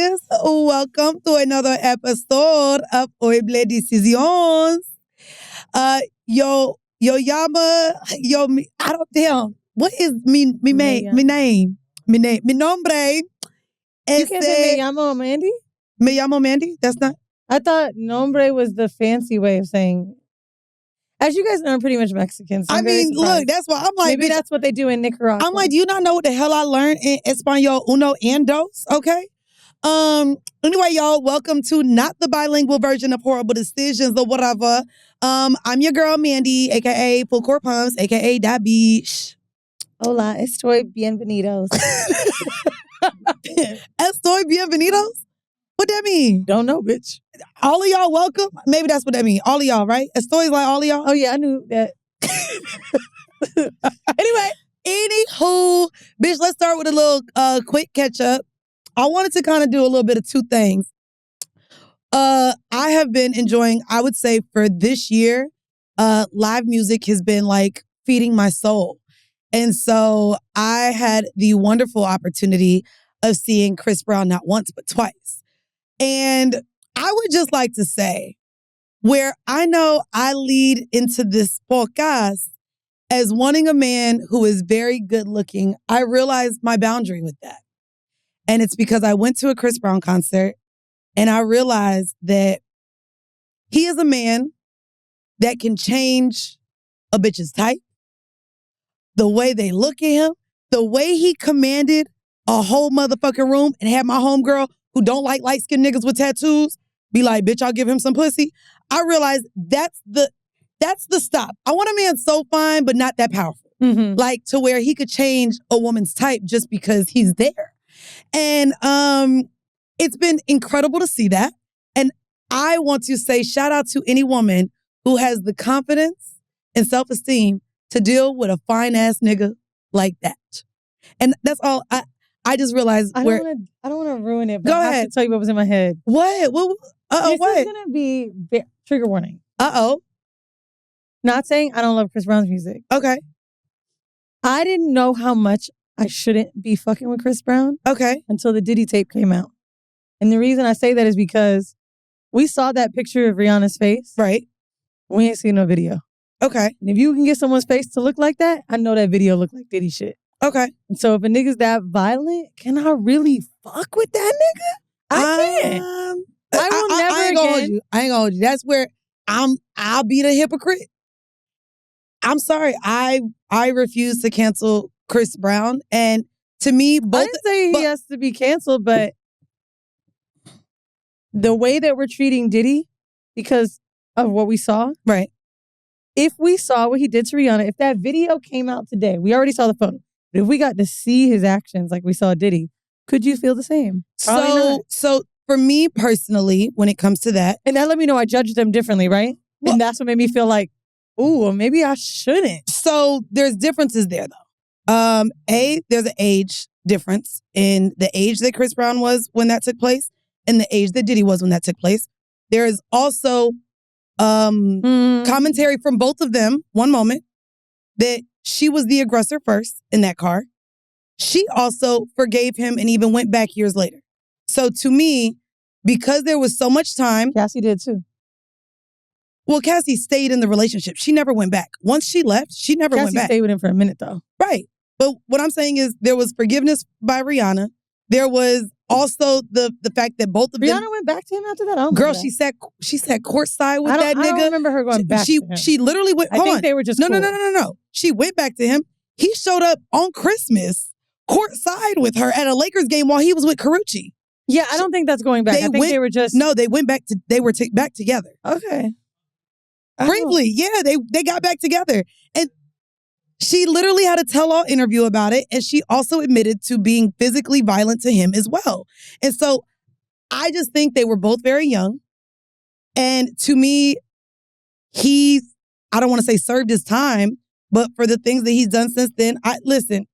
ladies. Welcome to another episode of Whoreible Decisions. Yo, llama, I don't damn. What is mi name? Mi nombre. You can't say me llamo Mandii? Me llamo Mandii? That's not. I thought nombre was the fancy way of saying. As you guys know, I'm pretty much Mexican. So look, that's why I'm like. Maybe that's what they do in Nicaragua. I'm like, do you not know what the hell I learned in Espanol uno and dos? Okay. Anyway, y'all, welcome to not the bilingual version of Whoreible Decisions or whatever. I'm your girl Mandii, aka Full Court Pumps, aka that bitch. Hola, estoy bienvenidos. Estoy bienvenidos? What that mean? Don't know, bitch. All of y'all welcome? Maybe that's what that mean. All of y'all, right? Estoy like all of y'all? Oh yeah, I knew that. Anywho, bitch, let's start with a little quick catch up. I wanted to kind of do a little bit of two things. I have been enjoying, I would say for this year, live music has been like feeding my soul. And so I had the wonderful opportunity of seeing Chris Brown not once, but twice. And I would just like to say, where I know I lead into this podcast as wanting a man who is very good looking, I realized my boundary with that. And it's because I went to a Chris Brown concert and I realized that he is a man that can change a bitch's type, the way they look at him, the way he commanded a whole motherfucking room and had my homegirl who don't like light-skinned niggas with tattoos be like, bitch, I'll give him some pussy. I realized that's the stop. I want a man so fine, but not that powerful. Mm-hmm. Like to where he could change a woman's type just because he's there. And it's been incredible to see that. And I want to say shout out to any woman who has the confidence and self-esteem to deal with a fine-ass nigga like that. And that's all. I just realized I don't want to ruin it, but Go I have ahead. to tell you what was in my head. What? This What? is going to be trigger warning. Uh-oh. Not saying I don't love Chris Brown's music. Okay. I didn't know how much I shouldn't be fucking with Chris Brown Okay. until the Diddy tape came out. And the reason I say that is because we saw that picture of Rihanna's face. Right. We ain't seen no video. Okay. And if you can get someone's face to look like that, I know that video looked like Diddy shit. Okay. And so if a nigga's that violent, can I really fuck with that nigga? I can't. I will never I ain't gonna hold you. I ain't gonna hold you. That's where I'll be the hypocrite. I'm sorry. I refuse to cancel Chris Brown. And to me, both. I didn't say he has to be canceled, but the way that we're treating Diddy because of what we saw. Right. If we saw what he did to Rihanna, if that video came out today, we already saw the photo. But if we got to see his actions like we saw Diddy, could you feel the same? So for me personally, when it comes to that. And that let me know I judged them differently, right? Well, and that's what made me feel like, ooh, maybe I shouldn't. So there's differences there though. There's an age difference in the age that Chris Brown was when that took place and the age that Diddy was when that took place. There is also commentary from both of them, one moment, that she was the aggressor first in that car. She also forgave him and even went back years later. So to me, because there was so much time. Cassie did too. Well, Cassie stayed in the relationship. She never went back. Once she left, she never went back. Cassie stayed with him for a minute though. Right. But what I'm saying is there was forgiveness by Rihanna. There was also the fact that both of them. Rihanna went back to him after that? Girl, she sat courtside with that nigga. I don't remember her going back to him. She literally went, I think they were just cool. No. She went back to him. He showed up on Christmas courtside with her at a Lakers game while he was with Carucci. Yeah, I don't think that's going back. I think they were just... No, they went back to... They were back together. Okay. Briefly, yeah, they got back together. And she literally had a tell-all interview about it, and she also admitted to being physically violent to him as well. And so I just think they were both very young. And to me, I don't want to say served his time, but for the things that he's done since then, listen.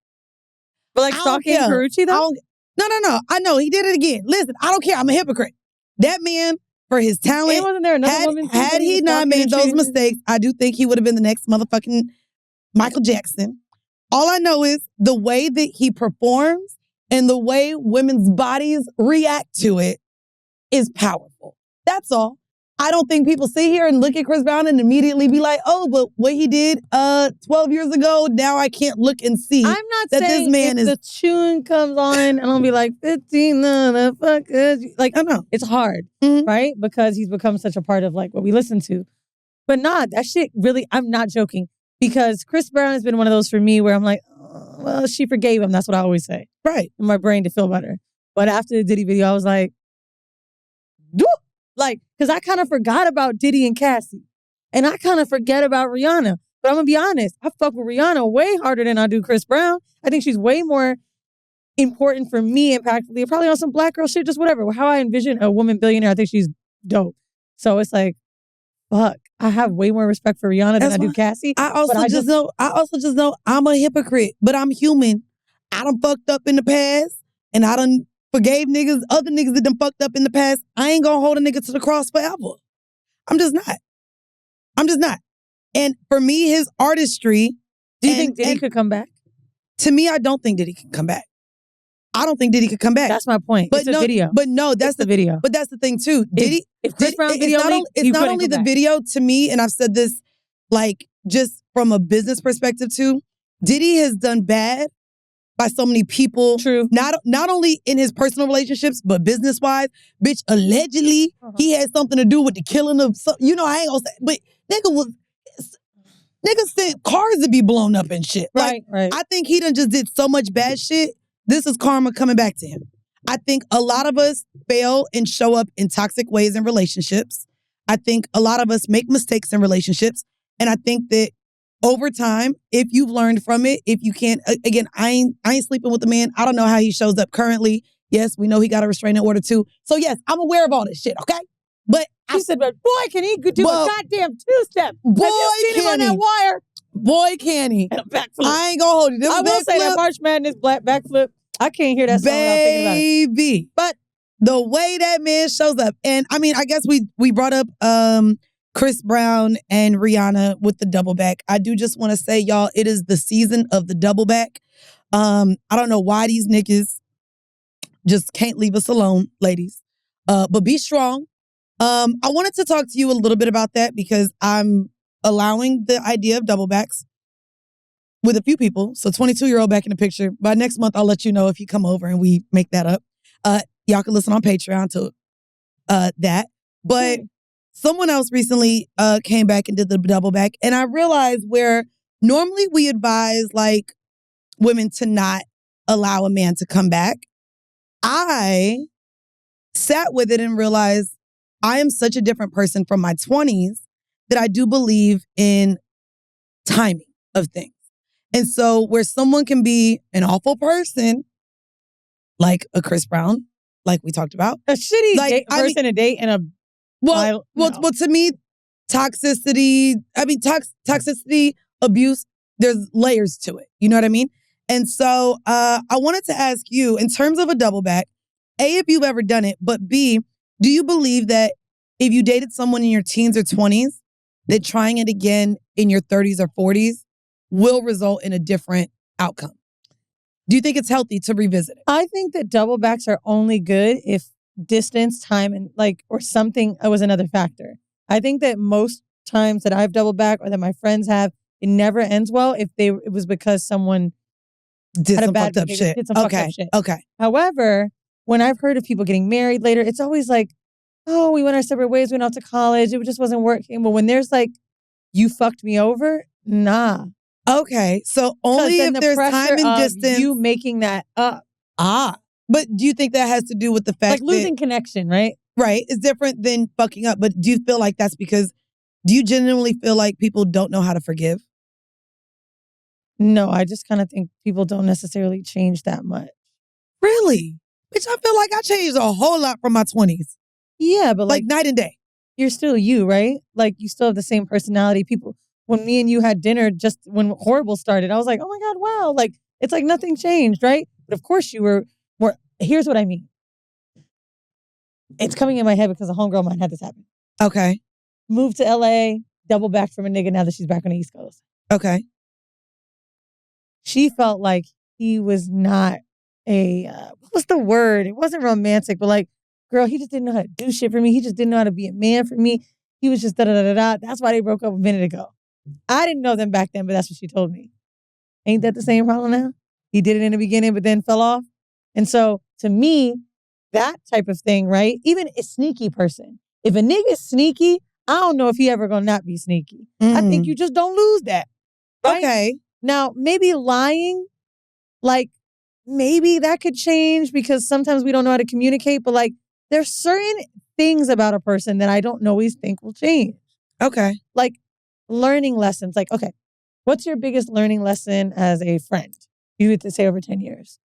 But like stalking Carucci though? No. I know, he did it again. Listen, I don't care. I'm a hypocrite. That man, for his talent, and wasn't there another woman had he not made those mistakes, I do think he would have been the next motherfucking Michael Jackson. All I know is the way that he performs and the way women's bodies react to it is powerful. That's all. I don't think people sit here and look at Chris Brown and immediately be like, oh, but what he did 12 years ago, now I can't look and see. I'm not that saying this man if is the tune comes on and I'll be like, 15 motherfuckers. Like, I know. it's hard, Mhm. right? Because he's become such a part of like what we listen to. But nah, that shit really, I'm not joking. Because Chris Brown has been one of those for me where I'm like, oh, well, she forgave him. That's what I always say. Right. In my brain to feel better. But after the Diddy video, I was like, "Duh." Like, because I kind of forgot about Diddy and Cassie. And I kind of forget about Rihanna. But I'm going to be honest, I fuck with Rihanna way harder than I do Chris Brown. I think she's way more important for me, impactfully. Probably on some black girl shit, just whatever. How I envision a woman billionaire, I think she's dope. So it's like, fuck, I have way more respect for Rihanna than I do Cassie. I also just know I'm a hypocrite, but I'm human. I done fucked up in the past, and I done forgave niggas, other niggas that done fucked up in the past. I ain't gonna hold a nigga to the cross forever. I'm just not. And for me, his artistry. Do you think Diddy could come back? To me, I don't think Diddy can come back. I don't think Diddy could come back. That's my point. But it's a video. But no, that's the video. But that's the thing too. Diddy. If Chris Brown video, it's not only the video to me, and I've said this like just from a business perspective too. Diddy has done bad by so many people. True. Not only in his personal relationships, but business wise. Bitch, allegedly he had something to do with the killing of some, I ain't gonna say, but nigga sent cars to be blown up and shit. Right. I think he done just did so much bad shit. This is karma coming back to him. I think a lot of us fail and show up in toxic ways in relationships. I think a lot of us make mistakes in relationships. And I think that over time, if you've learned from it, if you can't, again, I ain't sleeping with the man. I don't know how he shows up currently. Yes, we know he got a restraining order too. So yes, I'm aware of all this shit, okay? But he said, but boy, can he do a goddamn two-step. Boy, Have you seen him on that wire? Boy, can he. And a backflip. I ain't gonna hold you. I will say that March Madness backflip, I can't hear that song without thinking about it. Baby. But the way that man shows up, and I mean, I guess we brought up Chris Brown and Rihanna with the double back. I do just want to say, y'all, it is the season of the double back. I don't know why these niggas just can't leave us alone, ladies. But be strong. I wanted to talk to you a little bit about that because I'm allowing the idea of double backs with a few people. So 22-year-old back in the picture. By next month, I'll let you know if you come over and we make that up. Y'all can listen on Patreon to that. But someone else recently came back and did the double back. And I realized where normally we advise like women to not allow a man to come back. I sat with it and realized I am such a different person from my 20s that I do believe in timing of things. And so where someone can be an awful person, like a Chris Brown, like we talked about. A shitty person to date and a... Well, to me, toxicity, abuse, there's layers to it. You know what I mean? And so I wanted to ask you, in terms of a double back, A, if you've ever done it, but B, do you believe that if you dated someone in your teens or 20s, that trying it again in your 30s or 40s will result in a different outcome? Do you think it's healthy to revisit it? I think that double backs are only good if distance, time, and or something was another factor. I think that most times that I've double back or that my friends have, it never ends well if it was because someone did had some a bad fucked up shit. Did some fucked up shit. Okay. However, when I've heard of people getting married later, it's always like, oh, we went our separate ways, we went out to college, it just wasn't working. But when there's like, you fucked me over, nah. Okay, so only if there's time and distance. You making that up. But do you think that has to do with the fact like losing connection, right? Right, it's different than fucking up. But do you feel like that's because, do you genuinely feel like people don't know how to forgive? No, I just kind of think people don't necessarily change that much. Really? Bitch, I feel like I changed a whole lot from my 20s. Yeah, but like night and day. You're still you, right? Like you still have the same personality. People, when me and you had dinner just when Whoreible started, I was like, oh my God, wow. Like, it's like nothing changed, right? But of course you were more, here's what I mean. It's coming in my head because a homegirl might have this happen. Okay. Moved to LA, double back from a nigga now that she's back on the East Coast. Okay. She felt like he was not what was the word? It wasn't romantic, but like, girl, he just didn't know how to do shit for me. He just didn't know how to be a man for me. He was just da-da-da-da-da. That's why they broke up a minute ago. I didn't know them back then, but that's what she told me. Ain't that the same problem now? He did it in the beginning, but then fell off. And so, to me, that type of thing, right? Even a sneaky person. If a nigga's sneaky, I don't know if he ever gonna not be sneaky. I think you just don't lose that. Right? Okay. Now, maybe lying, like, maybe that could change because sometimes we don't know how to communicate, but like, there's certain things about a person that I don't always think will change. Okay. Like, learning lessons. Like, okay, what's your biggest learning lesson as a friend? You would say over 10 years.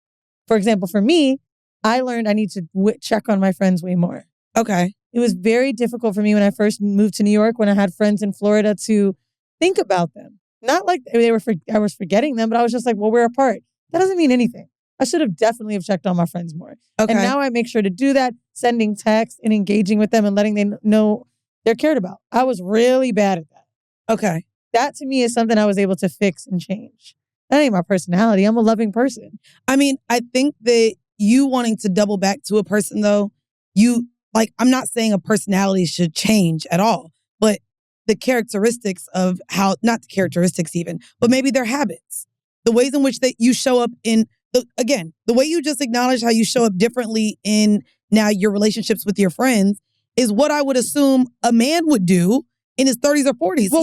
For example, for me, I learned I need to check on my friends way more. Okay. It was very difficult for me when I first moved to New York, when I had friends in Florida, to think about them. Not like I was forgetting them, but I was just like, well, we're apart. That doesn't mean anything. I should have definitely have checked on my friends more. Okay. And now I make sure to do that, sending texts and engaging with them and letting them know they're cared about. I was really bad at that. Okay. That to me is something I was able to fix and change. That ain't my personality. I'm a loving person. I mean, I think that you wanting to double back to a person, though, I'm not saying a personality should change at all, but the characteristics of not the characteristics even, but maybe their habits, the ways in which you show up the way you just acknowledged how you show up differently in now your relationships with your friends is what I would assume a man would do in his 30s or 40s. Well,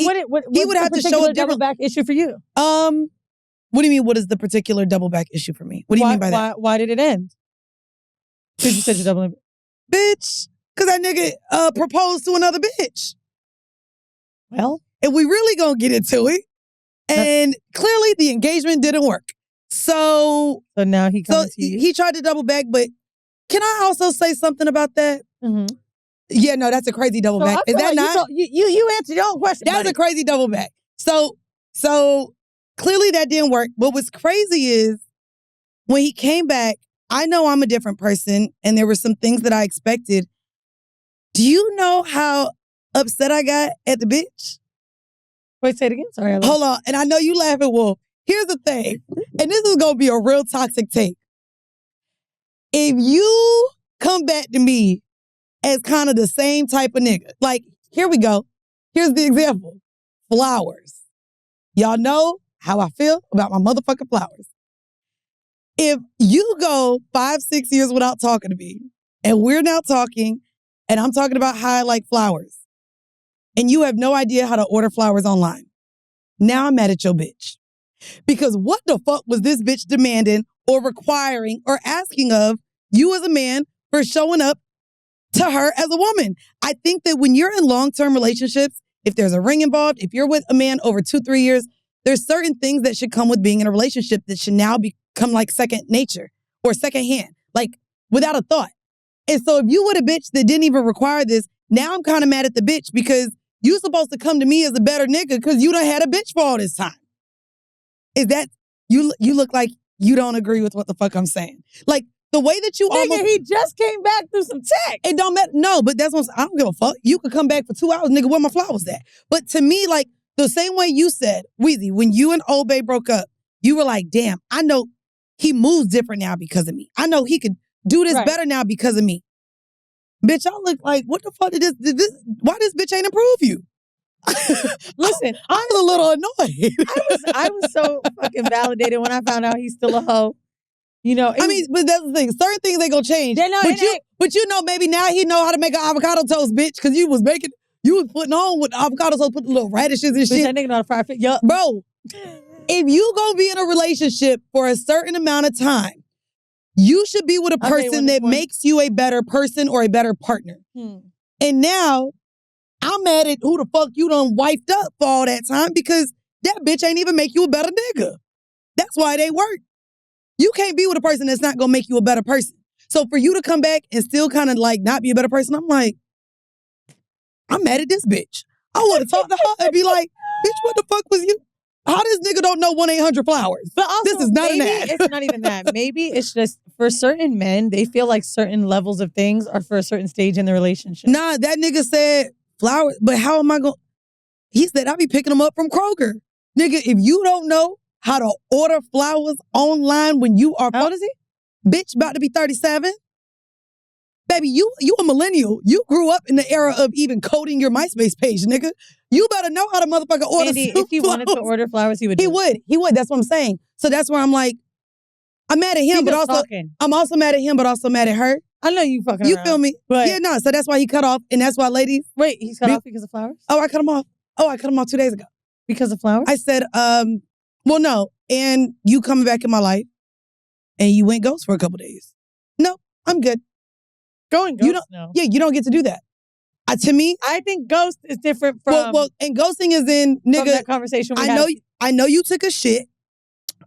he would have to show up double back issue for you? What do you mean, what is the particular double back issue for me? What do you mean by that? Why did it end? Because you said you're doubling. Bitch, because that nigga proposed to another bitch. Well, and we really gonna get into it. And clearly the engagement didn't work. So now he comes to you. He tried to double back, but can I also say something about that? Mm-hmm. Yeah, no, that's a crazy double back. Is that not? You answered your own question. That's a crazy double back. So clearly that didn't work. What was crazy is when he came back, I know I'm a different person and there were some things that I expected. Do you know how upset I got at the bitch? Wait, say it again. Sorry. Hold on. And I know you laughing, Wolf. Here's the thing. And this is going to be a real toxic take. If you come back to me as kind of the same type of nigga, like, here we go. Here's the example. Flowers. Y'all know how I feel about my motherfucking flowers. If you go 5-6 years without talking to me, and we're now talking, and I'm talking about how I like flowers, and you have no idea how to order flowers online, now I'm mad at your bitch. Because what the fuck was this bitch demanding or requiring or asking of you as a man for showing up to her as a woman? I think that when you're in long-term relationships, if there's a ring involved, if you're with a man over 2-3 years, there's certain things that should come with being in a relationship that should now become like second nature or second hand, like without a thought. And so if you were a bitch that didn't even require this, now I'm kind of mad at the bitch because you supposed to come to me as a better nigga because you done had a bitch for all this time. Is that, you look like you don't agree with what the fuck I'm saying. Like, the way that you nigga, he just came back through some tech. It don't matter. No, but that's what I don't give a fuck. You could come back for 2 hours, nigga, where my flowers at? But to me, like, the same way you said, Weezy, when you and Old Bay broke up, you were like, damn, I know he moves different now because of me. I know he could do this better now because of me. Bitch, I look like, what the fuck did this why this bitch ain't improve you? Listen, I was a little annoyed. I was so fucking validated when I found out he's still a hoe. You know, I mean, but that's the thing. Certain things ain't gonna change. But you know, maybe now he know how to make an avocado toast, bitch, because you was putting on with avocado toast, put the little radishes and shit. That nigga know how to fry fish. Yup. Bro, if you gonna be in a relationship for a certain amount of time, you should be with a person that makes you a better person or a better partner. And now, I'm mad at who the fuck you done wifed up for all that time because that bitch ain't even make you a better nigga. That's why it ain't work. You can't be with a person that's not gonna make you a better person. So for you to come back and still kind of like not be a better person, I'm like, I'm mad at this bitch. I want to talk to her and be like, bitch, what the fuck was you? How this nigga don't know 1-800-Flowers? But also, this is not an ad. It's not even that. Maybe it's just for certain men, they feel like certain levels of things are for a certain stage in the relationship. Nah, that nigga said flowers, but how am I going? He said, I be picking them up from Kroger. Nigga, if you don't know how to order flowers online when you are... How old is he? Bitch, about to be 37. Baby, you a millennial. You grew up in the era of even coding your MySpace page, nigga. You better know how to motherfucker order Andy, some if he wanted to order flowers, he would do it. He would. That's what I'm saying. So that's where I'm like, I'm mad at him, but also talking. I'm also mad at him, but also mad at her. I know you fucking You around, feel me? but Yeah, no. So that's why he cut off, and that's why, ladies. Wait, he's cut off because of flowers? Oh, I cut him off. Oh, I cut him off 2 days ago. Because of flowers? I said, well, no. And you coming back in my life, and you went ghost for a couple days. No, I'm good. Going ghost, no. Yeah, you don't get to do that. To me, I think ghost is different from. Well, and ghosting is in nigga. From that conversation we had. I know you took a shit.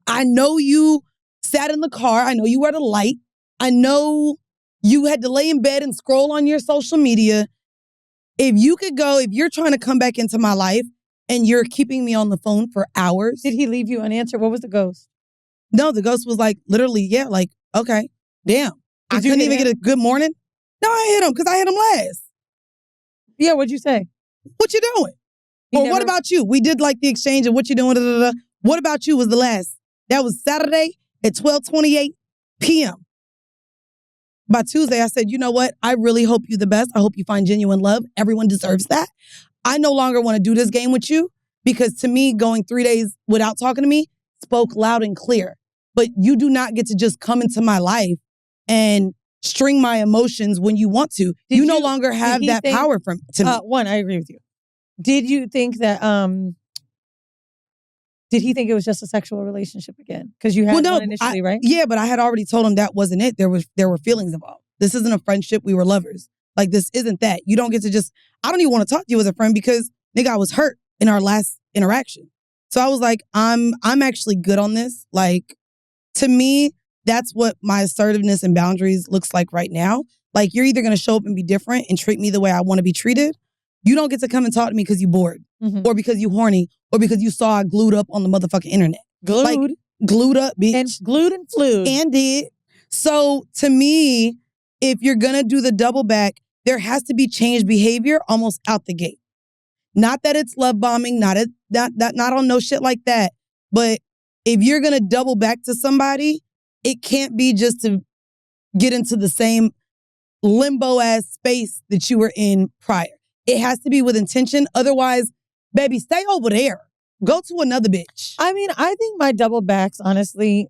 I know you sat in the car. I know you were at a light. I know you had to lay in bed and scroll on your social media. If you're trying to come back into my life and you're keeping me on the phone for hours. Did he leave you unanswered? What was the ghost? No, the ghost was like, literally, yeah, like, okay, damn. I couldn't even get a good morning. No, I hit him because I hit him last. Yeah, what'd you say? What you doing? What about you? We did like the exchange of what you doing. Da, da, da. What about you was the last. That was Saturday at 12:28 p.m. By Tuesday, I said, you know what? I really hope you the best. I hope you find genuine love. Everyone deserves that. I no longer want to do this game with you because to me, going 3 days without talking to me spoke loud and clear. But you do not get to just come into my life and string my emotions when you want to. You no longer have that power to me. One, I agree with you. Did you think that, did he think it was just a sexual relationship again? Because you had one initially, right? Yeah, but I had already told him that wasn't it. There were feelings involved. This isn't a friendship. We were lovers. Like, this isn't that. You don't get to just, I don't even want to talk to you as a friend because, nigga, I was hurt in our last interaction. So I was like, I'm actually good on this. Like, to me, that's what my assertiveness and boundaries looks like right now. Like, you're either going to show up and be different and treat me the way I want to be treated. You don't get to come and talk to me because you bored or because you horny or because you saw I glued up on the motherfucking internet. Glued up, bitch. And glued and flued. And did. So to me, if you're going to do the double back, there has to be changed behavior almost out the gate. Not that it's love bombing, not on no shit like that. But if you're going to double back to somebody, it can't be just to get into the same limbo-ass space that you were in prior. It has to be with intention. Otherwise, baby, stay over there. Go to another bitch. I mean, I think my double backs, honestly,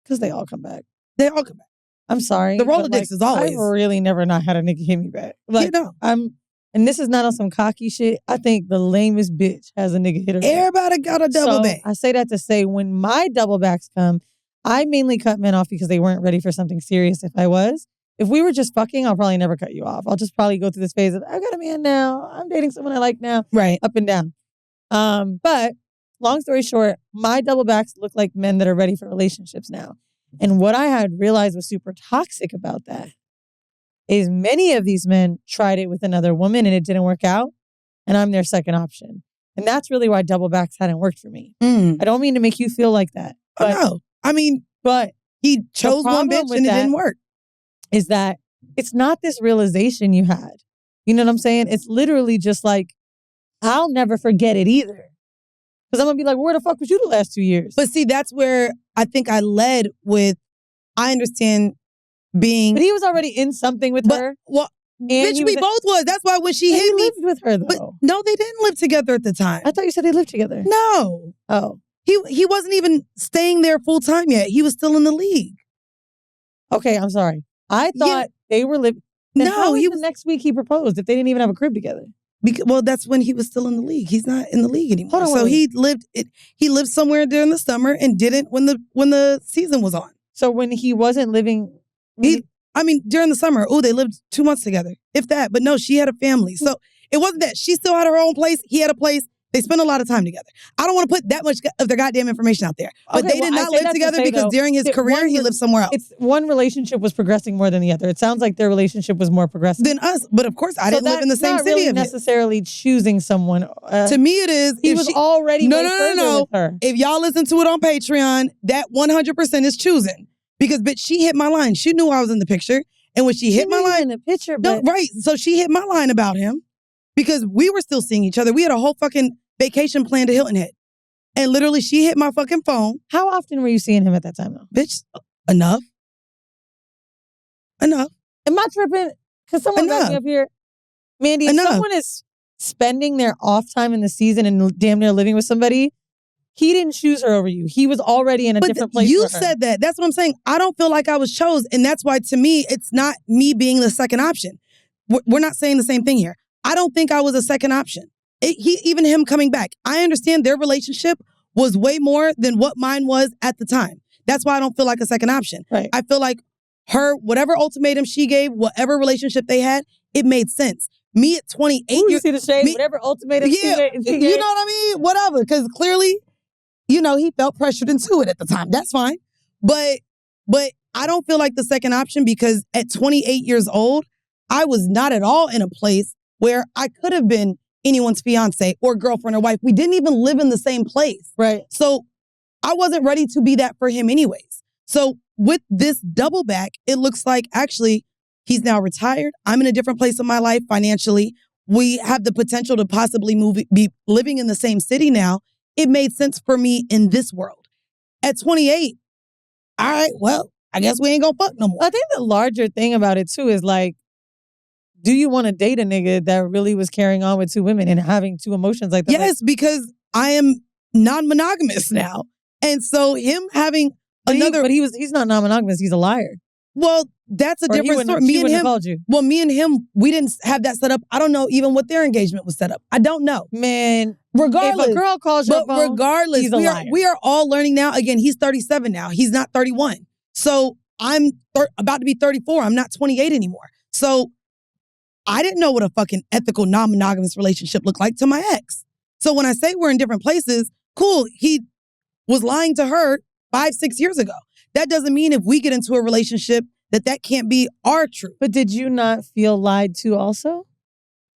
because they all come back. They all come back. I'm sorry. The Rolodex is always. I've really never not had a nigga hit me back. Like, and this is not on some cocky shit. I think the lamest bitch has a nigga hit her back. Everybody got a double back. I say that to say when my double backs come, I mainly cut men off because they weren't ready for something serious if I was. If we were just fucking, I'll probably never cut you off. I'll just probably go through this phase of, I got a man now. I'm dating someone I like now. Right. Up and down. But long story short, my double backs look like men that are ready for relationships now. And what I had realized was super toxic about that is many of these men tried it with another woman and it didn't work out. And I'm their second option. And that's really why double backs hadn't worked for me. I don't mean to make you feel like that. But, no. I mean, but he chose one bitch and it didn't work. Is that it's not this realization you had. You know what I'm saying? It's literally just like, I'll never forget it either. Because I'm going to be like, where the fuck was you the last 2 years? But see, that's where I think I led with, I understand being. But he was already in something with her. Well, bitch, we both was. That's why when she hit me. lived with her, though. But no, they didn't live together at the time. I thought you said they lived together. No. Oh. He wasn't even staying there full time yet. He was still in the league. Okay, I'm sorry. I thought they were living. No, the next week he proposed if they didn't even have a crib together. Well, that's when he was still in the league. He's not in the league anymore. Hold on, so he lived somewhere during the summer and didn't when the season was on. So when he wasn't living, during the summer. Oh, they lived 2 months together, if that. But no, she had a family, so it wasn't that. She still had her own place. He had a place. They spent a lot of time together. I don't want to put that much of their goddamn information out there. But they did not live together because during his career, he lived somewhere else. One relationship was progressing more than the other. It sounds like their relationship was more progressive than us. But of course, I didn't live in the same city. Not really necessarily choosing someone. To me, it is. He was already no. With her. If y'all listen to it on Patreon, that 100% is choosing. Because, bitch, she hit my line. She knew I was in the picture. And when she hit my line. In the picture, but. No, right. So she hit my line about him because we were still seeing each other. We had a whole fucking vacation planned to Hilton Head. And literally, she hit my fucking phone. How often were you seeing him at that time, though? Bitch, enough. Enough. Am I tripping? Because someone back me up here. Mandii, if someone is spending their off time in the season and damn near living with somebody, he didn't choose her over you. He was already in a different place. You said that. That's what I'm saying. I don't feel like I was chose. And that's why, to me, it's not me being the second option. We're not saying the same thing here. I don't think I was a second option. Even him coming back. I understand their relationship was way more than what mine was at the time. That's why I don't feel like a second option. Right. I feel like whatever ultimatum she gave, whatever relationship they had, it made sense. Me at 28 years... You see the shade? Whatever ultimatum she gave. You know what I mean? Whatever. Because clearly... he felt pressured into it at the time. That's fine. But I don't feel like the second option because at 28 years old, I was not at all in a place where I could have been anyone's fiance or girlfriend or wife. We didn't even live in the same place. Right. So I wasn't ready to be that for him anyways. So with this double back, it looks like actually he's now retired. I'm in a different place in my life financially. We have the potential to possibly be living in the same city now. It made sense for me in this world. At 28, all right, well, I guess we ain't gonna fuck no more. I think the larger thing about it too is like, do you want to date a nigga that really was carrying on with two women and having two emotions like that? Yes, because I am non-monogamous now. And so him having another... But he's not non-monogamous, he's a liar. Well, that's a different story. Me and him, well, me and him, we didn't have that set up. I don't know even what their engagement was set up. I don't know. Man, regardless, if a girl calls your phone, regardless, he's a liar. We are all learning now. Again, he's 37 now. He's not 31. So I'm about to be 34. I'm not 28 anymore. So I didn't know what a fucking ethical non-monogamous relationship looked like to my ex. So when I say we're in different places, cool, he was lying to her 5-6 years ago. That doesn't mean if we get into a relationship that can't be our truth. But did you not feel lied to also?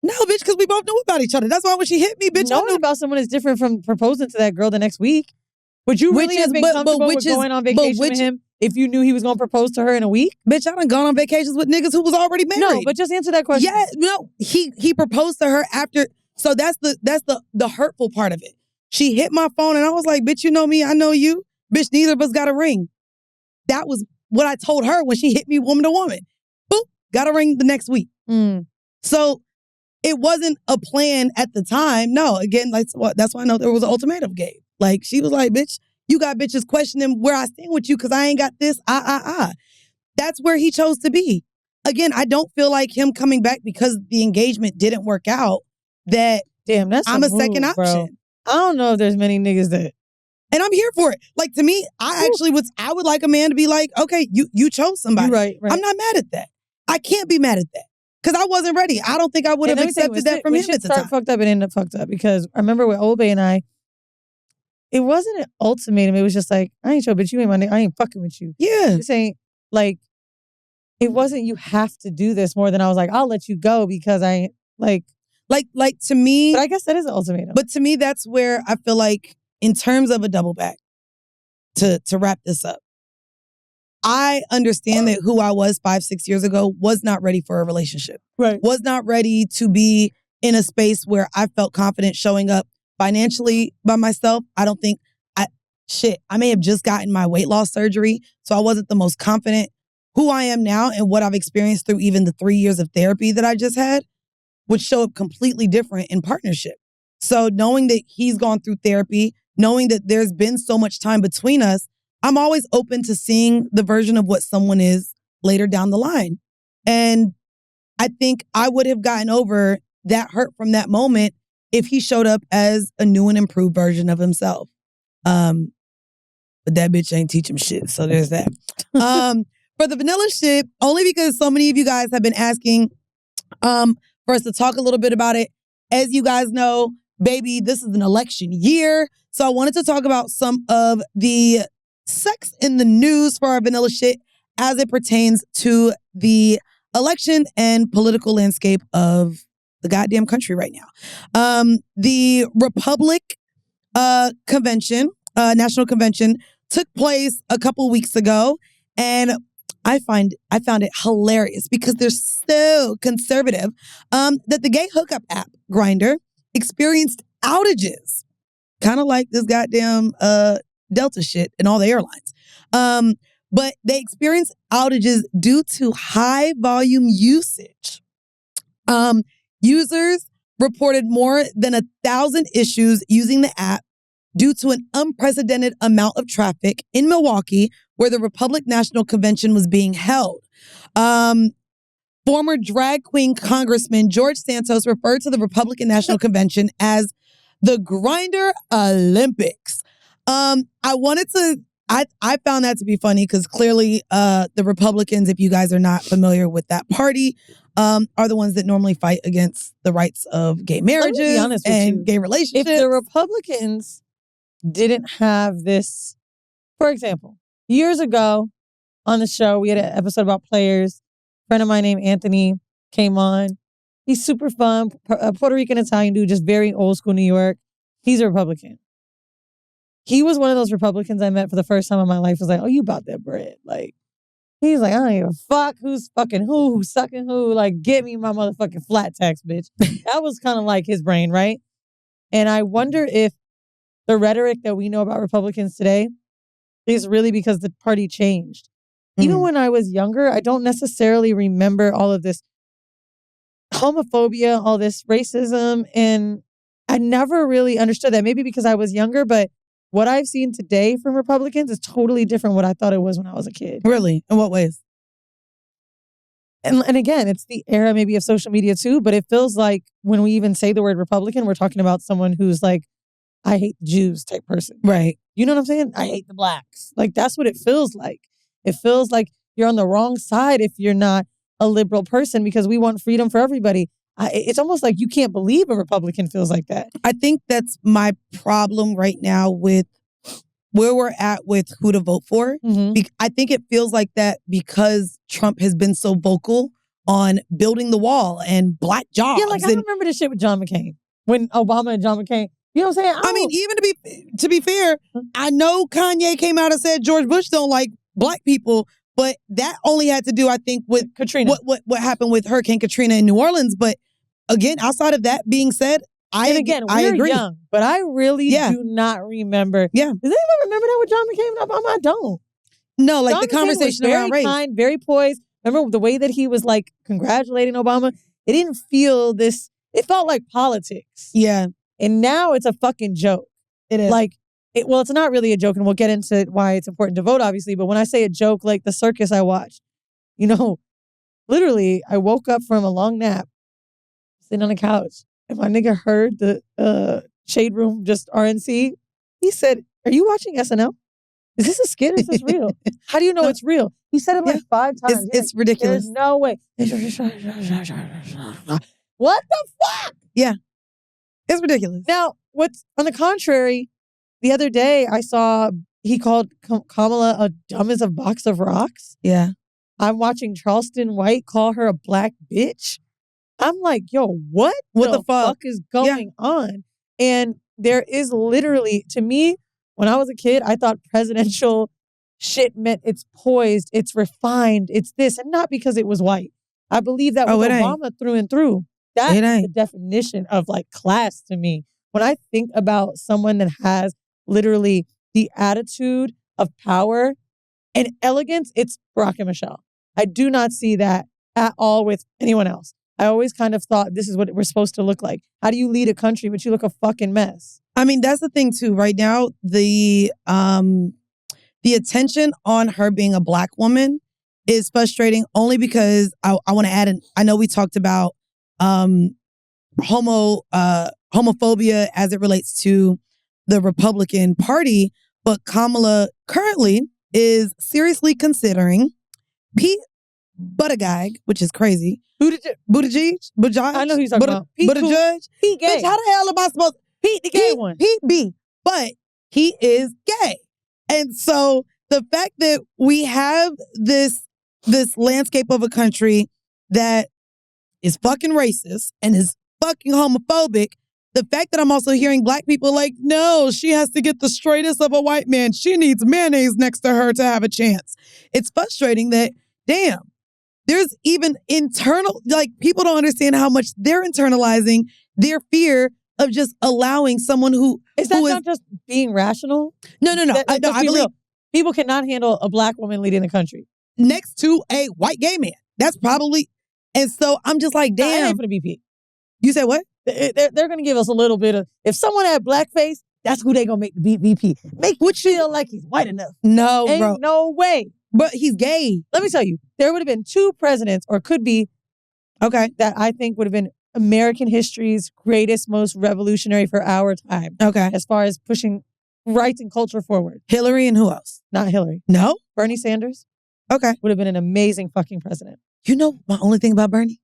No, bitch, because we both knew about each other. That's why when she hit me, bitch, knowing about someone is different from proposing to that girl the next week. Would you really have been comfortable with going on vacation with him if you knew he was going to propose to her in a week? Bitch, I done gone on vacations with niggas who was already married. No, but just answer that question. Yeah, no, he proposed to her after. So that's the hurtful part of it. She hit my phone and I was like, bitch, you know me, I know you. Bitch, neither of us got a ring. That was what I told her when she hit me woman to woman. Boop, got a ring the next week. So it wasn't a plan at the time. No, again, that's why I know there was an ultimatum gave. Like, she was like, bitch, you got bitches questioning where I stand with you because I ain't got this, That's where he chose to be. Again, I don't feel like him coming back because the engagement didn't work out that I'm a second option. Bro. I don't know if there's many niggas that... And I'm here for it. Like, to me, I would like a man to be like, okay, you chose somebody. Right. I'm not mad at that. I can't be mad at that. Because I wasn't ready. I don't think I would have accepted that from him at the time. Fucked up and ended up fucked up. Because I remember with Old Bay and I, it wasn't an ultimatum. It was just like, I ain't your bitch. You ain't my nigga. I ain't fucking with you. Yeah. This ain't, like, it wasn't you have to do this more than I was like, I'll let you go because I ain't, like to me. But I guess that is an ultimatum. But to me, that's where I feel like, in terms of a double back, to wrap this up, I understand that who I was 5-6 years ago was not ready for a relationship. Right. Was not ready to be in a space where I felt confident showing up financially by myself. I don't think, I may have just gotten my weight loss surgery, so I wasn't the most confident. Who I am now and what I've experienced through even the 3 years of therapy that I just had would show up completely different in partnership. So knowing that he's gone through therapy, knowing that there's been so much time between us, I'm always open to seeing the version of what someone is later down the line. And I think I would have gotten over that hurt from that moment if he showed up as a new and improved version of himself. But that bitch ain't teach him shit, so there's that. For the vanilla shit, only because so many of you guys have been asking for us to talk a little bit about it. As you guys know, baby, this is an election year. So I wanted to talk about some of the sex in the news for our vanilla shit as it pertains to the election and political landscape of the goddamn country right now. The Republic convention, National Convention, took place a couple weeks ago, and I found it hilarious because they're so conservative that the gay hookup app Grindr experienced outages, kind of like this goddamn Delta shit and all the airlines. but they experienced outages due to high volume usage. Users reported more than 1,000 issues using the app due to an unprecedented amount of traffic in Milwaukee, where the Republican National Convention was being held. Former drag queen Congressman George Santos referred to the Republican National Convention as the Grindr Olympics. I found that to be funny because clearly the Republicans, if you guys are not familiar with that party, are the ones that normally fight against the rights of gay marriages and gay relationships. If the Republicans didn't have this, for example, years ago on the show, we had an episode about players. A friend of mine named Anthony came on. He's super fun, Puerto Rican Italian dude, just very old school New York. He's a Republican. He was one of those Republicans I met for the first time in my life. Was like, oh, you about that bread. Like, he's like, I don't give a fuck who's fucking who's sucking who. Like, get me my motherfucking flat tax, bitch. That was kind of like his brain, right? And I wonder if the rhetoric that we know about Republicans today is really because the party changed. Even when I was younger, I don't necessarily remember all of this homophobia, all this racism, and I never really understood that. Maybe because I was younger, but what I've seen today from Republicans is totally different what I thought it was when I was a kid. Really? In what ways? And again, it's the era maybe of social media too, but it feels like when we even say the word Republican, we're talking about someone who's like, I hate the Jews type person. Right. You know what I'm saying? I hate the blacks. Like, that's what it feels like. It feels like you're on the wrong side if you're not a liberal person because we want freedom for everybody. It's almost like you can't believe a Republican feels like that. I think that's my problem right now with where we're at with who to vote for. I think it feels like that because Trump has been so vocal on building the wall and black jobs. Yeah, like I remember this shit with John McCain. When Obama and John McCain, you know what I'm saying? I mean, even to be fair, I know Kanye came out and said George Bush don't like black people, but that only had to do, I think, with Katrina. What happened with Hurricane Katrina in New Orleans. But again, outside of that being said, I agree. Young, but I really do not remember. Yeah. Does anyone remember that with John McCain and Obama? I don't. No, like John the McCain conversation was around very race. kind, very poised. Remember the way that he was like congratulating Obama? It didn't feel this, it felt like politics. Yeah. And now it's a fucking joke. It is. Like, well, it's not really a joke, and we'll get into why it's important to vote, obviously. But when I say a joke, like the circus I watched, you know, literally, I woke up from a long nap, sitting on the couch, and my nigga heard the Shade Room just RNC. He said, "Are you watching SNL? Is this a skit? Is this real? How do you know it's real?" He said it like 5 times. It's ridiculous. There's no way. What the fuck? Yeah. It's ridiculous. Now, what's on the contrary, the other day I saw he called Kamala a dumb as a box of rocks. Yeah. I'm watching Charleston White call her a black bitch. I'm like, yo, what the fuck is going on? And there is literally, to me, when I was a kid, I thought presidential shit meant it's poised, it's refined, it's this, and not because it was white. I believe that was Obama through and through. That's the definition of like class to me. When I think about someone that has literally the attitude of power and elegance, it's Barack and Michelle. I do not see that at all with anyone else. I always kind of thought this is what we're supposed to look like. How do you lead a country but you look a fucking mess? I mean, that's the thing too. Right now, the attention on her being a black woman is frustrating only because I want to add I know we talked about homophobia as it relates to the Republican Party, but Kamala currently is seriously considering Pete Buttigieg, which is crazy. Buttigieg? I know who you're talking about. Buttigieg? Pete gay. Bitch, how the hell am I supposed to... Pete the gay one. Pete B. But he is gay. And so the fact that we have this landscape of a country that is fucking racist and is fucking homophobic, the fact that I'm also hearing black people like, no, she has to get the straightest of a white man. She needs mayonnaise next to her to have a chance. It's frustrating that, damn, there's even internal, like people don't understand how much they're internalizing their fear of just allowing someone who... Is that not just being rational? No. I believe... People cannot handle a black woman leading the country. Next to a white gay man. That's probably, and so I'm just like, Nah, it damn. ain't for the VP. You said what? They're going to give us a little bit of, if someone had blackface, that's who they going to make the VP. Make you feel like he's white enough. No, Ain't bro. no way. But he's gay. Let me tell you, there would have been 2 presidents, or could be, Okay. that I think would have been American history's greatest, most revolutionary for our time. Okay. As far as pushing rights and culture forward. Hillary and who else? Not Hillary. No? Bernie Sanders Okay. would have been an amazing fucking president. You know my only thing about Bernie?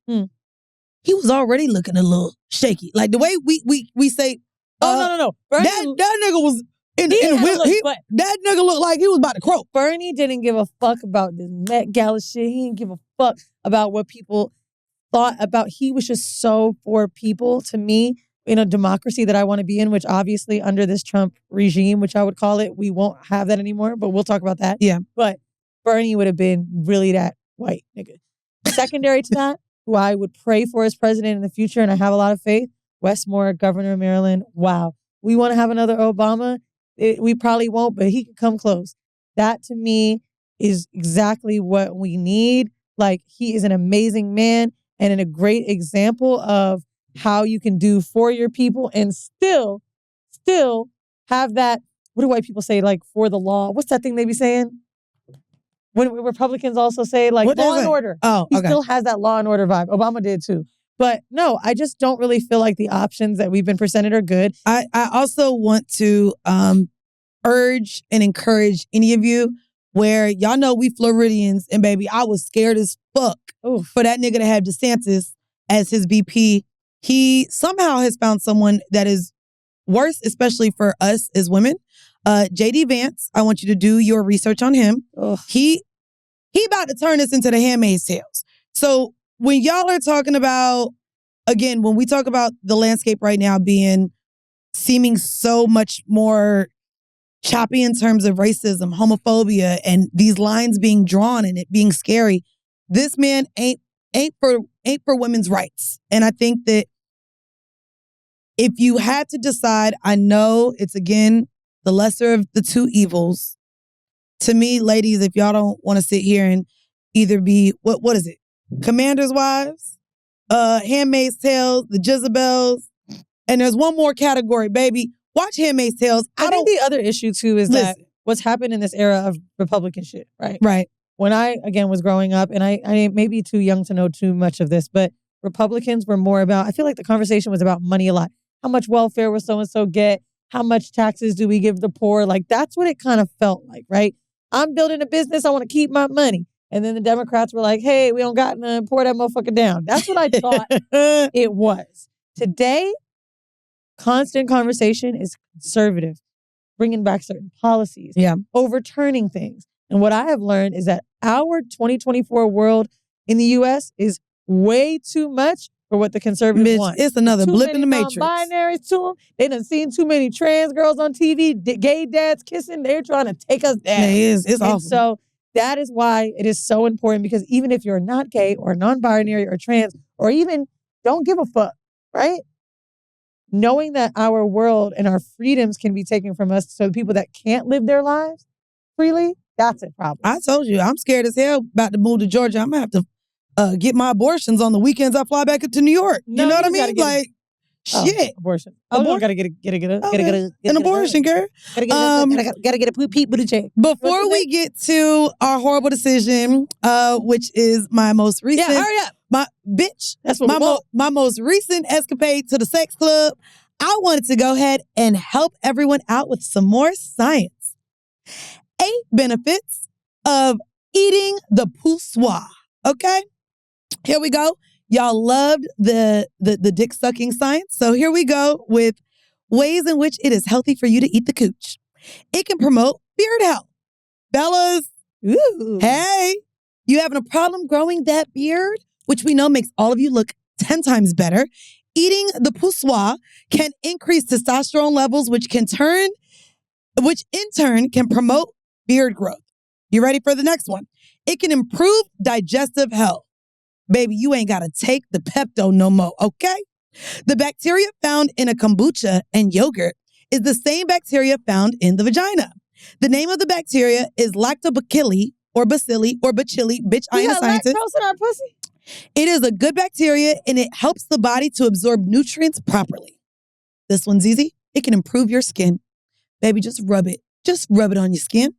He was already looking a little shaky. Like the way we say, No. Bernie, that nigga was in he the had a wheel. look, but That nigga looked like he was about to croak. Bernie didn't give a fuck about this Met Gala shit. He didn't give a fuck about what people thought about. He was just so for people. To me, in a democracy that I want to be in, which obviously under this Trump regime, which I would call it, we won't have that anymore, but we'll talk about that. Yeah. But Bernie would have been really that white nigga. Secondary to that, who I would pray for as president in the future, and I have a lot of faith, Wes Moore, governor of Maryland. Wow. We want to have another Obama. We probably won't, but he could come close. That to me is exactly what we need. Like, he is an amazing man and a great example of how you can do for your people and still have that, what do white people say, like, for the law? What's that thing they be saying? When Republicans also say, like, What law is and it? order. Oh, He okay. still has that law and order vibe. Obama did too. But no, I just don't really feel like the options that we've been presented are good. I also want to urge and encourage any of you where y'all know we Floridians, and baby, I was scared as fuck for that nigga to have DeSantis as his VP. He somehow has found someone that is worse, especially for us as women. J.D. Vance, I want you to do your research on him. Ugh. He about to turn us into the Handmaid's Tales. So when y'all are talking about, again, when we talk about the landscape right now seeming so much more choppy in terms of racism, homophobia, and these lines being drawn and it being scary, this man ain't for women's rights. And I think that if you had to decide, I know it's, again, the lesser of the 2 evils. To me, ladies, if y'all don't want to sit here and either be, what is it? Commander's Wives, Handmaid's Tales, the Jezebels, and there's one more category, baby. Watch Handmaid's Tales. I think the other issue too is that Listen. what's happened in this era of Republican shit, right? Right. When I, again, was growing up, and I may be too young to know too much of this, but Republicans were more about, I feel like the conversation was about money a lot. How much welfare will so-and-so get? How much taxes do we give the poor? Like, that's what it kind of felt like, right? I'm building a business. I want to keep my money. And then the Democrats were like, hey, we don't got none. Pour that motherfucker down. That's what I thought it was. Today, constant conversation is conservative, bringing back certain policies, overturning things. And what I have learned is that our 2024 world in the U.S. is way too much for what the conservatives want. It's another blip in the matrix. Non-binaries to them. They done seen too many trans girls on TV, gay dads kissing. They're trying to take us down. It's awful. So that is why it is so important, because even if you're not gay or non-binary or trans or even don't give a fuck, right? Knowing that our world and our freedoms can be taken from us, so the people that can't live their lives freely, that's a problem. I told you, I'm scared as hell about to move to Georgia. I'm going to have to get my abortions on the weekends I fly back to New York. You know what I mean? Like, shit. Abortion. Gotta get an abortion, girl. Gotta get a peep with a check. Before we get to our horrible decision, which is my most recent. Yeah, hurry up. That's what my most recent escapade to the sex club. I wanted to go ahead and help everyone out with some more science. 8 benefits of eating the poussoir. Okay? Here we go. Y'all loved the dick sucking science. So here we go with ways in which it is healthy for you to eat the cooch. It can promote beard health. Fellas, hey, you having a problem growing that beard, which we know makes all of you look 10 times better. Eating the poussoir can increase testosterone levels, which in turn can promote beard growth. You ready for the next one? It can improve digestive health. Baby, you ain't got to take the Pepto no more, okay? The bacteria found in a kombucha and yogurt is the same bacteria found in the vagina. The name of the bacteria is lactobacilli or bacilli or bacilli. Bitch, I ain't a scientist. Lactose in our pussy? It is a good bacteria and it helps the body to absorb nutrients properly. This one's easy. It can improve your skin. Baby, just rub it. Just rub it on your skin.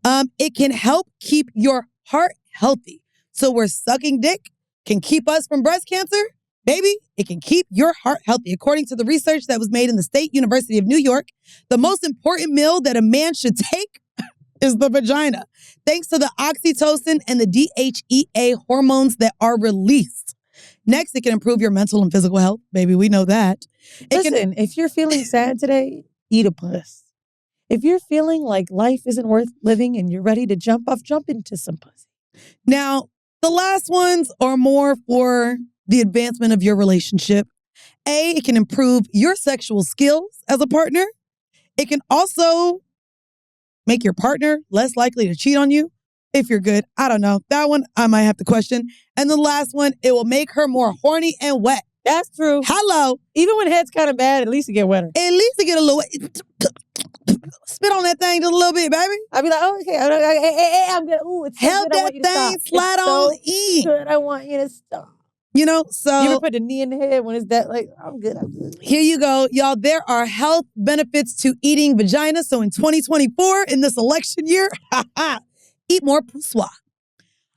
It can help keep your heart healthy. So where sucking dick can keep us from breast cancer, baby, it can keep your heart healthy. According to the research that was made in the State University of New York, the most important meal that a man should take is the vagina, thanks to the oxytocin and the DHEA hormones that are released. Next, it can improve your mental and physical health. Baby, we know that. Listen, if you're feeling sad today, eat a puss. If you're feeling like life isn't worth living and you're ready to jump into some pussy. Now, the last ones are more for the advancement of your relationship. A, it can improve your sexual skills as a partner. It can also make your partner less likely to cheat on you if you're good. I don't know. That one I might have to question. And the last one, it will make her more horny and wet. That's true. Hello. Even when head's kind of bad, at least it get wetter. At least it get a little spit on that thing just a little bit, baby. I'd be like, oh, okay. Hey, I'm good. Ooh, it's so help good. that thing slide it's on so in. Good. I want you to stop. You know, so. You ever put the knee in the head when it's that, like, I'm good. Here you go. Y'all, there are health benefits to eating vagina. So in 2024, in this election year, eat more poussoir.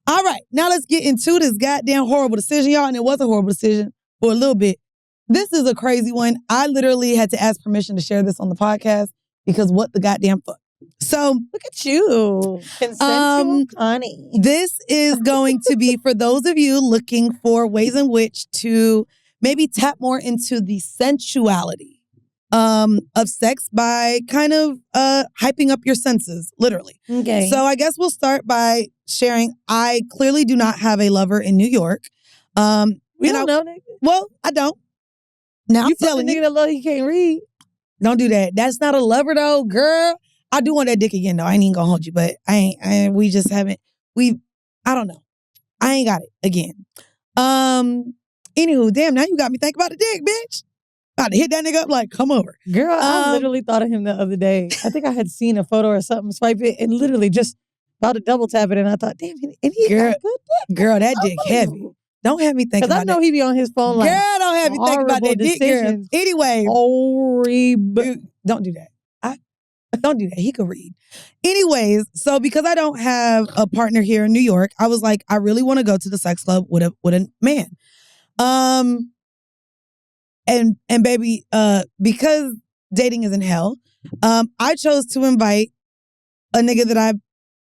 All right, now let's get into this goddamn horrible decision, y'all. And it was a horrible decision for a little bit. This is a crazy one. I literally had to ask permission to share this on the podcast because what the goddamn fuck. So look at you, consensual Connie. This is going to be for those of you looking for ways in which to maybe tap more into the sensuality of sex by kind of hyping up your senses, literally. Okay. So I guess we'll start by sharing. I clearly do not have a lover in New York. We don't know, nigga. Well, I don't. Now you I'm telling you, nigga that love he can't read. Don't do that. That's not a lover though, girl. I do want that dick again though. I ain't even gonna hold you, but we just haven't. I don't know. I ain't got it again. Anywho, damn. Now you got me thinking about the dick, bitch. About to hit that nigga up like, come over. Girl, I literally thought of him the other day. I think I had seen a photo or something, swipe it, and literally just about to double tap it, and I thought, damn, and he got good dick. Girl, that dick heavy. Don't have me think about that. Because I know he be on his phone like, girl, don't have me think about that dick, girl. Anyway. Horrible. Don't do that. Don't do that. He could read. Anyways, so because I don't have a partner here in New York, I was like, I really want to go to the sex club with a man. And baby, because dating is in hell, I chose to invite a nigga that I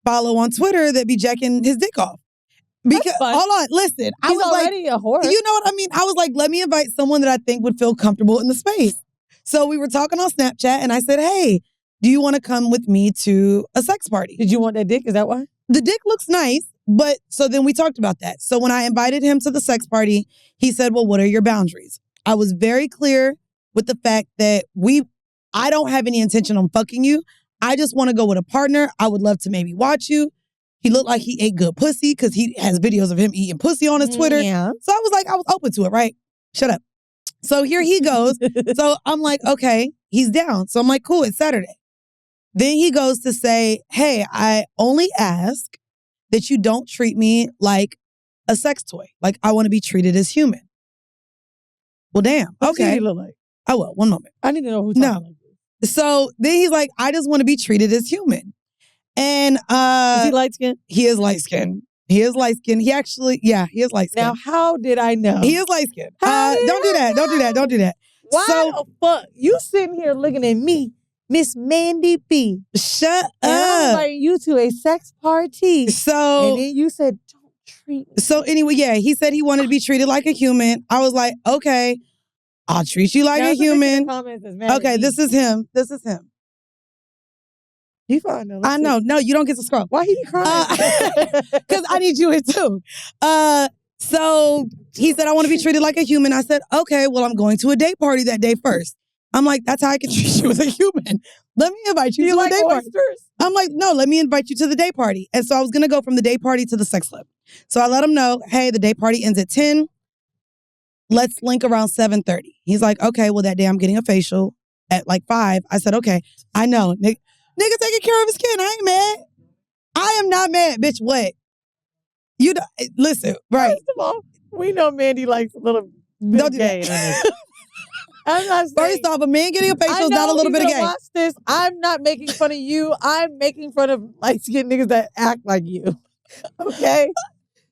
follow on Twitter that be jacking his dick off. Because hold on, listen. He's already a whore. You know what I mean? I was like, let me invite someone that I think would feel comfortable in the space. So we were talking on Snapchat and I said, hey, do you want to come with me to a sex party? Did you want that dick? Is that why? The dick looks nice, but so then we talked about that. So when I invited him to the sex party, he said, well, what are your boundaries? I was very clear with the fact that I don't have any intention on fucking you. I just want to go with a partner. I would love to maybe watch you. He looked like he ate good pussy because he has videos of him eating pussy on his Twitter. Yeah. So I was like, I was open to it, right? Shut up. So here he goes. So I'm like, okay, he's down. So I'm like, cool, it's Saturday. Then he goes to say, hey, I only ask that you don't treat me like a sex toy. Like I want to be treated as human. Well, damn. What Okay. does he look like? I will. One moment. I need to know who's talking like this. So then he's like, I just want to be treated as human. And is he light skinned? He is light skinned. He is light skinned. He actually, yeah, he is light skinned. Now, how did I know? He is light skinned. Don't do that. Don't do that. Don't do that. Why the fuck? You sitting here looking at me, Miss Mandii B. Shut up. I'm inviting you to a sex party. So and then you said, don't treat me. So anyway, yeah, he said he wanted to be treated like a human. I was like, okay, I'll treat you like a human. Okay, this is him. This is him. You fine though. I know. No, you don't get to scroll. Why he be crying? Because I need you here too. So he said, I want to be treated like a human. I said, okay, well, I'm going to a date party that day first. I'm like, that's how I can treat you as a human. Let me invite you to a date party. I'm like, no, let me invite you to the date party. And so I was going to go from the date party to the sex club. So I let him know, hey, the date party ends at 10. Let's link around 7:30. He's like, okay, well, that day I'm getting a facial at like 5. I said, okay, I know. Nigga, Nigga taking care of his skin. I ain't mad. I am not mad, bitch. What? You listen, right? First of all, we know Mandii likes a little bit Don't of do gay that. in it. I'm not saying. First off, a man getting a facial is not a little bit of gay. Watch this. I'm not making fun of you. I'm making fun of light-skinned niggas that act like you. Okay?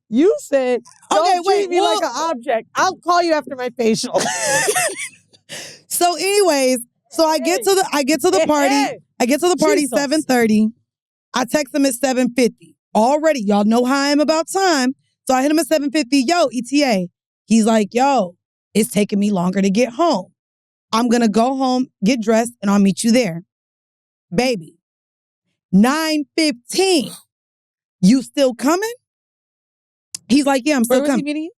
You said, don't treat me like an object. I'll call you after my facial. So anyways, I get to the party. I get to the party 7:30. I text him at 7:50. Already, y'all know how I am about time. So I hit him at 7:50. Yo, ETA. He's like, yo, it's taking me longer to get home. I'm going to go home, get dressed, and I'll meet you there. Baby, 9:15. You still coming? He's like, yeah, I'm still coming. Where was he meeting you?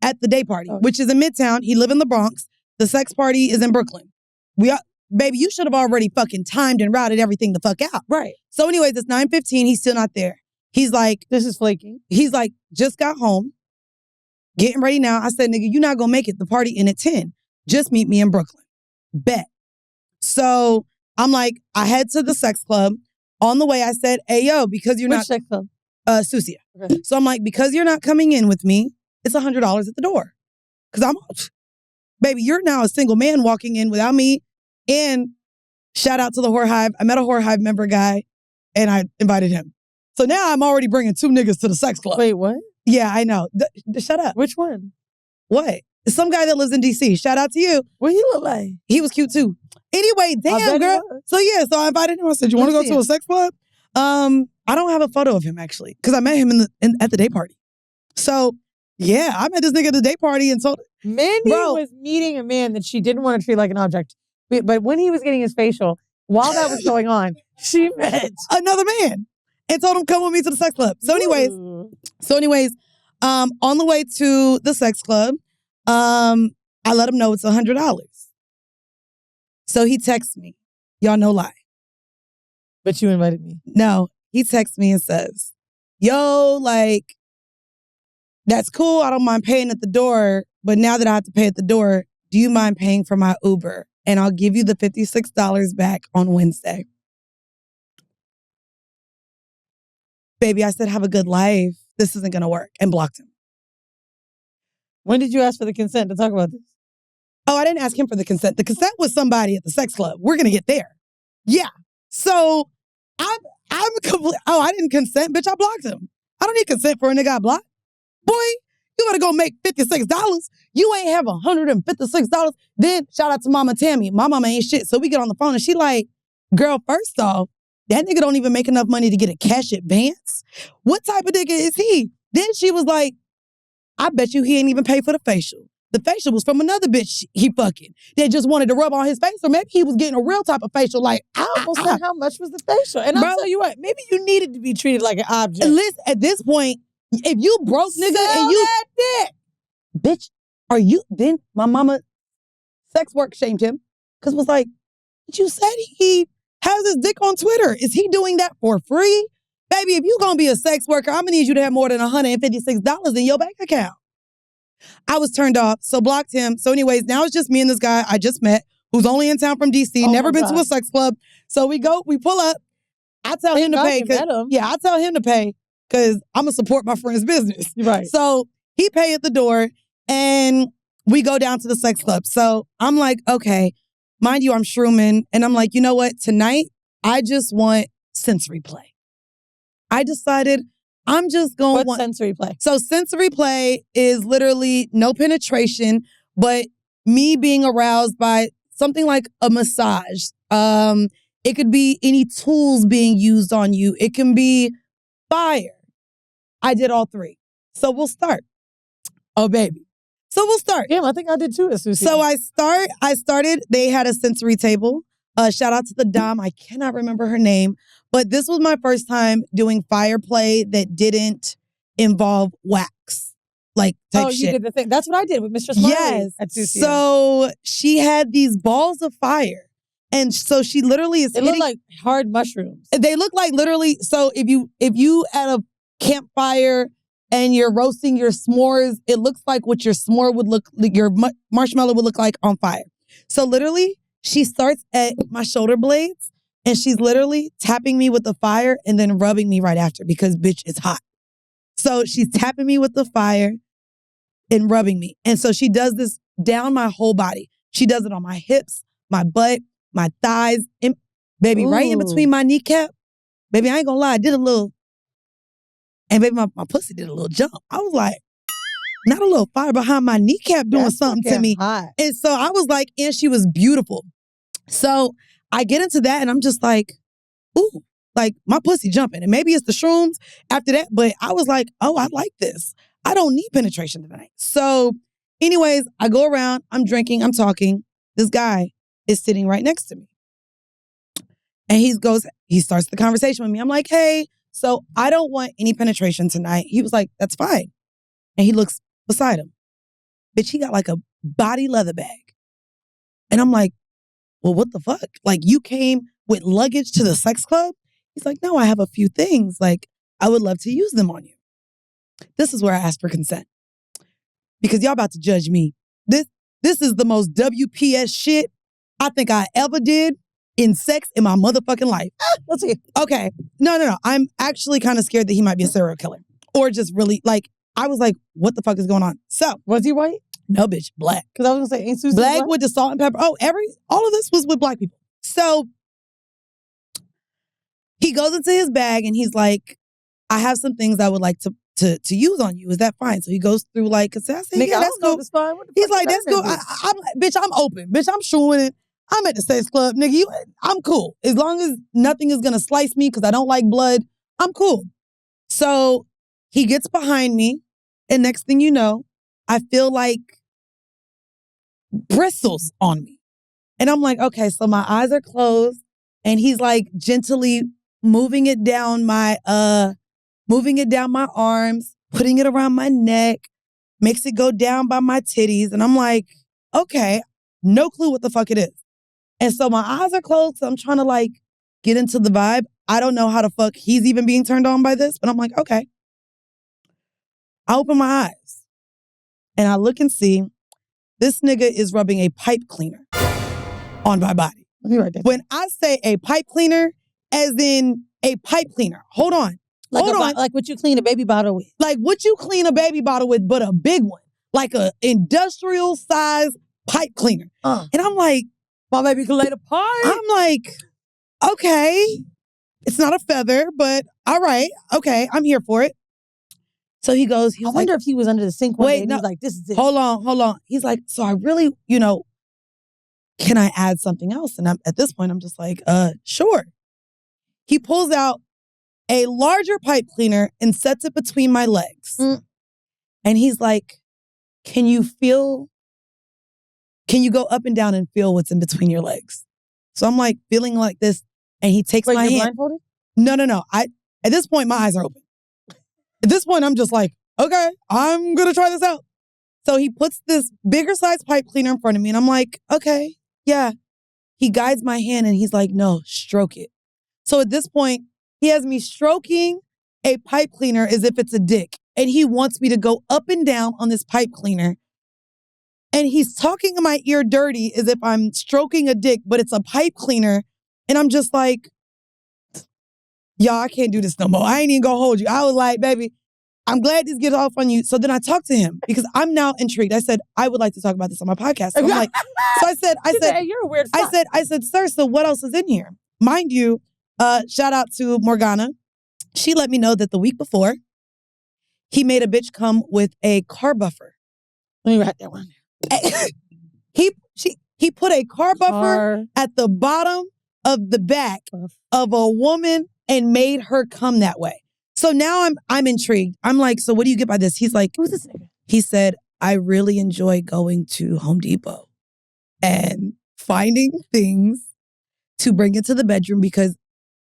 At the day party, which is in Midtown. He live in the Bronx. The sex party is in Brooklyn. Baby, you should have already fucking timed and routed everything the fuck out. Right. So anyways, it's 9:15. He's still not there. He's like, this is flaking. He's like, just got home. Getting ready now. I said, nigga, you're not going to make it. The party in at 10. Just meet me in Brooklyn. Bet. So I'm like, I head to the sex club. On the way, I said, hey, yo, because you're Which sex club? Susia. Okay. So I'm like, because you're not coming in with me, it's $100 at the door. Because baby, you're now a single man walking in without me. And shout out to the Whore Hive. I met a Whore Hive member guy and I invited him. So now I'm already bringing 2 niggas to the sex club. Wait, what? Yeah, I know. Shut up. Which one? What? Some guy that lives in D.C. Shout out to you. What he look like? He was cute too. Anyway, damn, girl. So yeah, so I invited him. I said, you want to go to a sex club? I don't have a photo of him actually because I met him at the day party. So yeah, I met this nigga at the day party and told Mandii was meeting a man that she didn't want to treat like an object. But when he was getting his facial, while that was going on, she met another man and told him come with me to the sex club. So anyways, on the way to the sex club, I let him know it's $100. So he texts me. Y'all no lie. But you invited me. No, he texts me and says, yo, like, that's cool. I don't mind paying at the door. But now that I have to pay at the door, do you mind paying for my Uber? And I'll give you the $56 back on Wednesday. Baby, I said, have a good life. This isn't going to work. And blocked him. When did you ask for the consent to talk about this? Oh, I didn't ask him for the consent. The consent was somebody at the sex club. We're going to get there. Yeah. So I'm complete. Oh, I didn't consent. Bitch, I blocked him. I don't need consent for a nigga I blocked. Boy, you gotta go make $56. You ain't have $156. Then shout out to Mama Tammy. My mama ain't shit. So we get on the phone and she like, girl, first off, that nigga don't even make enough money to get a cash advance. What type of nigga is he? Then she was like, I bet you he ain't even pay for the facial. The facial was from another bitch he fucking that just wanted to rub on his face. Or maybe he was getting a real type of facial like, I almost said how much was the facial? And I'll tell you what, maybe you needed to be treated like an object. Listen, at this point, if you broke nigga and you that dick. Bitch, are you then my mama sex work shamed him because was like, you said he has his dick on Twitter. Is he doing that for free? Baby, if you gonna be a sex worker, I'm gonna need you to have more than $156 in your bank account. I was turned off, so blocked him. So anyways, now it's just me and this guy I just met who's only in town from DC, never been to a sex club. So we pull up. I tell him to pay. I tell him to pay because I'm going to support my friend's business. Right. So he pay at the door and we go down to the sex club. So I'm like, okay, mind you, I'm shrooming. And I'm like, you know what? Tonight, I just want sensory play. I decided I'm just going to What's sensory play? So sensory play is literally no penetration, but me being aroused by something like a massage. It could be any tools being used on you. It can be fire. I did all 3. So we'll start. Oh, baby. So we'll start. Damn, I think I did too, Susie. So I started, they had a sensory table. Shout out to the dom. I cannot remember her name. But this was my first time doing fire play that didn't involve wax. Like type shit. You did the thing. That's what I did with Mistress Marley. Yes. At Susie. So she had these balls of fire. And so she literally is hitting. They look like hard mushrooms. They look like literally, so if you at a campfire and you're roasting your s'mores, it looks like what your s'more would look like, your marshmallow would look like on fire. So literally, she starts at my shoulder blades, And she's literally tapping me with the fire and then rubbing me right after because bitch, it's hot. So she's tapping me with the fire and rubbing me. And so she does this down my whole body. She does it on my hips, my butt, my thighs, and baby, right in between my kneecap. Baby, I ain't gonna lie, I did a little, and baby, my pussy did a little jump. I was like, not a little fire behind my kneecap doing something to me. Hot. And so I was like, and she was beautiful. So I get into that and I'm just like, ooh, like my pussy jumping. And maybe it's the shrooms after that, but I was like, oh, I like this. I don't need penetration tonight. So anyways, I go around, I'm drinking, I'm talking. This guy is sitting right next to me. And he starts the conversation with me. I'm like, hey, so I don't want any penetration tonight. He was like, that's fine. And he looks beside him. Bitch, he got like a body leather bag. And I'm like, well, what the fuck? Like, you came with luggage to the sex club? He's like, no, I have a few things. Like, I would love to use them on you. This is where I asked for consent. Because y'all about to judge me. This is the most WPS shit I think I ever did in sex in my motherfucking life. Let's see. Okay. No. I'm actually kind of scared that he might be a serial killer. Or just really, like, I was like, what the fuck is going on? So. Was he white? No, bitch, black. Because I was going to say, ain't Susan black with the salt and pepper. Oh, all of this was with black people. So he goes into his bag and he's like, I have some things I would like to use on you. Is that fine? So he goes through like, I said, yeah, that's cool. He's like, that's cool. Bitch, I'm open. Bitch, I'm showing it. I'm at the sex club. Nigga, I'm cool. As long as nothing is going to slice me because I don't like blood, I'm cool. So he gets behind me and next thing you know, I feel like bristles on me. And I'm like, okay, so my eyes are closed and he's like gently moving it down my arms, putting it around my neck, makes it go down by my titties. And I'm like, okay, no clue what the fuck it is. And so my eyes are closed. So I'm trying to like get into the vibe. I don't know how the fuck he's even being turned on by this, but I'm like, okay. I open my eyes and I look and see this nigga is rubbing a pipe cleaner on my body. When I say a pipe cleaner, as in a pipe cleaner. Hold on. Like what you clean a baby bottle with. Like what you clean a baby bottle with, but a big one. Like a industrial size pipe cleaner. And I'm like, my baby can lay the pipe. I'm like, okay. It's not a feather, but all right. Okay, I'm here for it. So he goes, I wonder if he was under the sink one day and he's like, this is it. Hold on. He's like, so I really, can I add something else? And at this point, I'm just like, sure. He pulls out a larger pipe cleaner and sets it between my legs. And he's like, can you go up and down and feel what's in between your legs? So I'm like feeling like this. And he takes my hand. Blindfolded? No. At this point, my eyes are open. At this point, I'm just like, okay, I'm going to try this out. So he puts this bigger size pipe cleaner in front of me and I'm like, okay, yeah. He guides my hand and he's like, no, stroke it. So at this point, he has me stroking a pipe cleaner as if it's a dick. And he wants me to go up and down on this pipe cleaner. And he's talking in my ear dirty as if I'm stroking a dick, but it's a pipe cleaner. And I'm just like, y'all, I can't do this no more. I ain't even gonna hold you. I was like, baby, I'm glad this gets off on you. So then I talked to him because I'm now intrigued. I said, I would like to talk about this on my podcast. So I'm like, so I said, hey, you're a weird fuck. I said, sir, so what else is in here? Mind you, shout out to Morgana. She let me know that the week before, he made a bitch come with a car buffer. Let me write that one. He put a car buffer at the bottom of the back of a woman and made her come that way. So now I'm intrigued. I'm like, so what do you get by this? He's like, who's this nigga? He said, I really enjoy going to Home Depot and finding things to bring into the bedroom because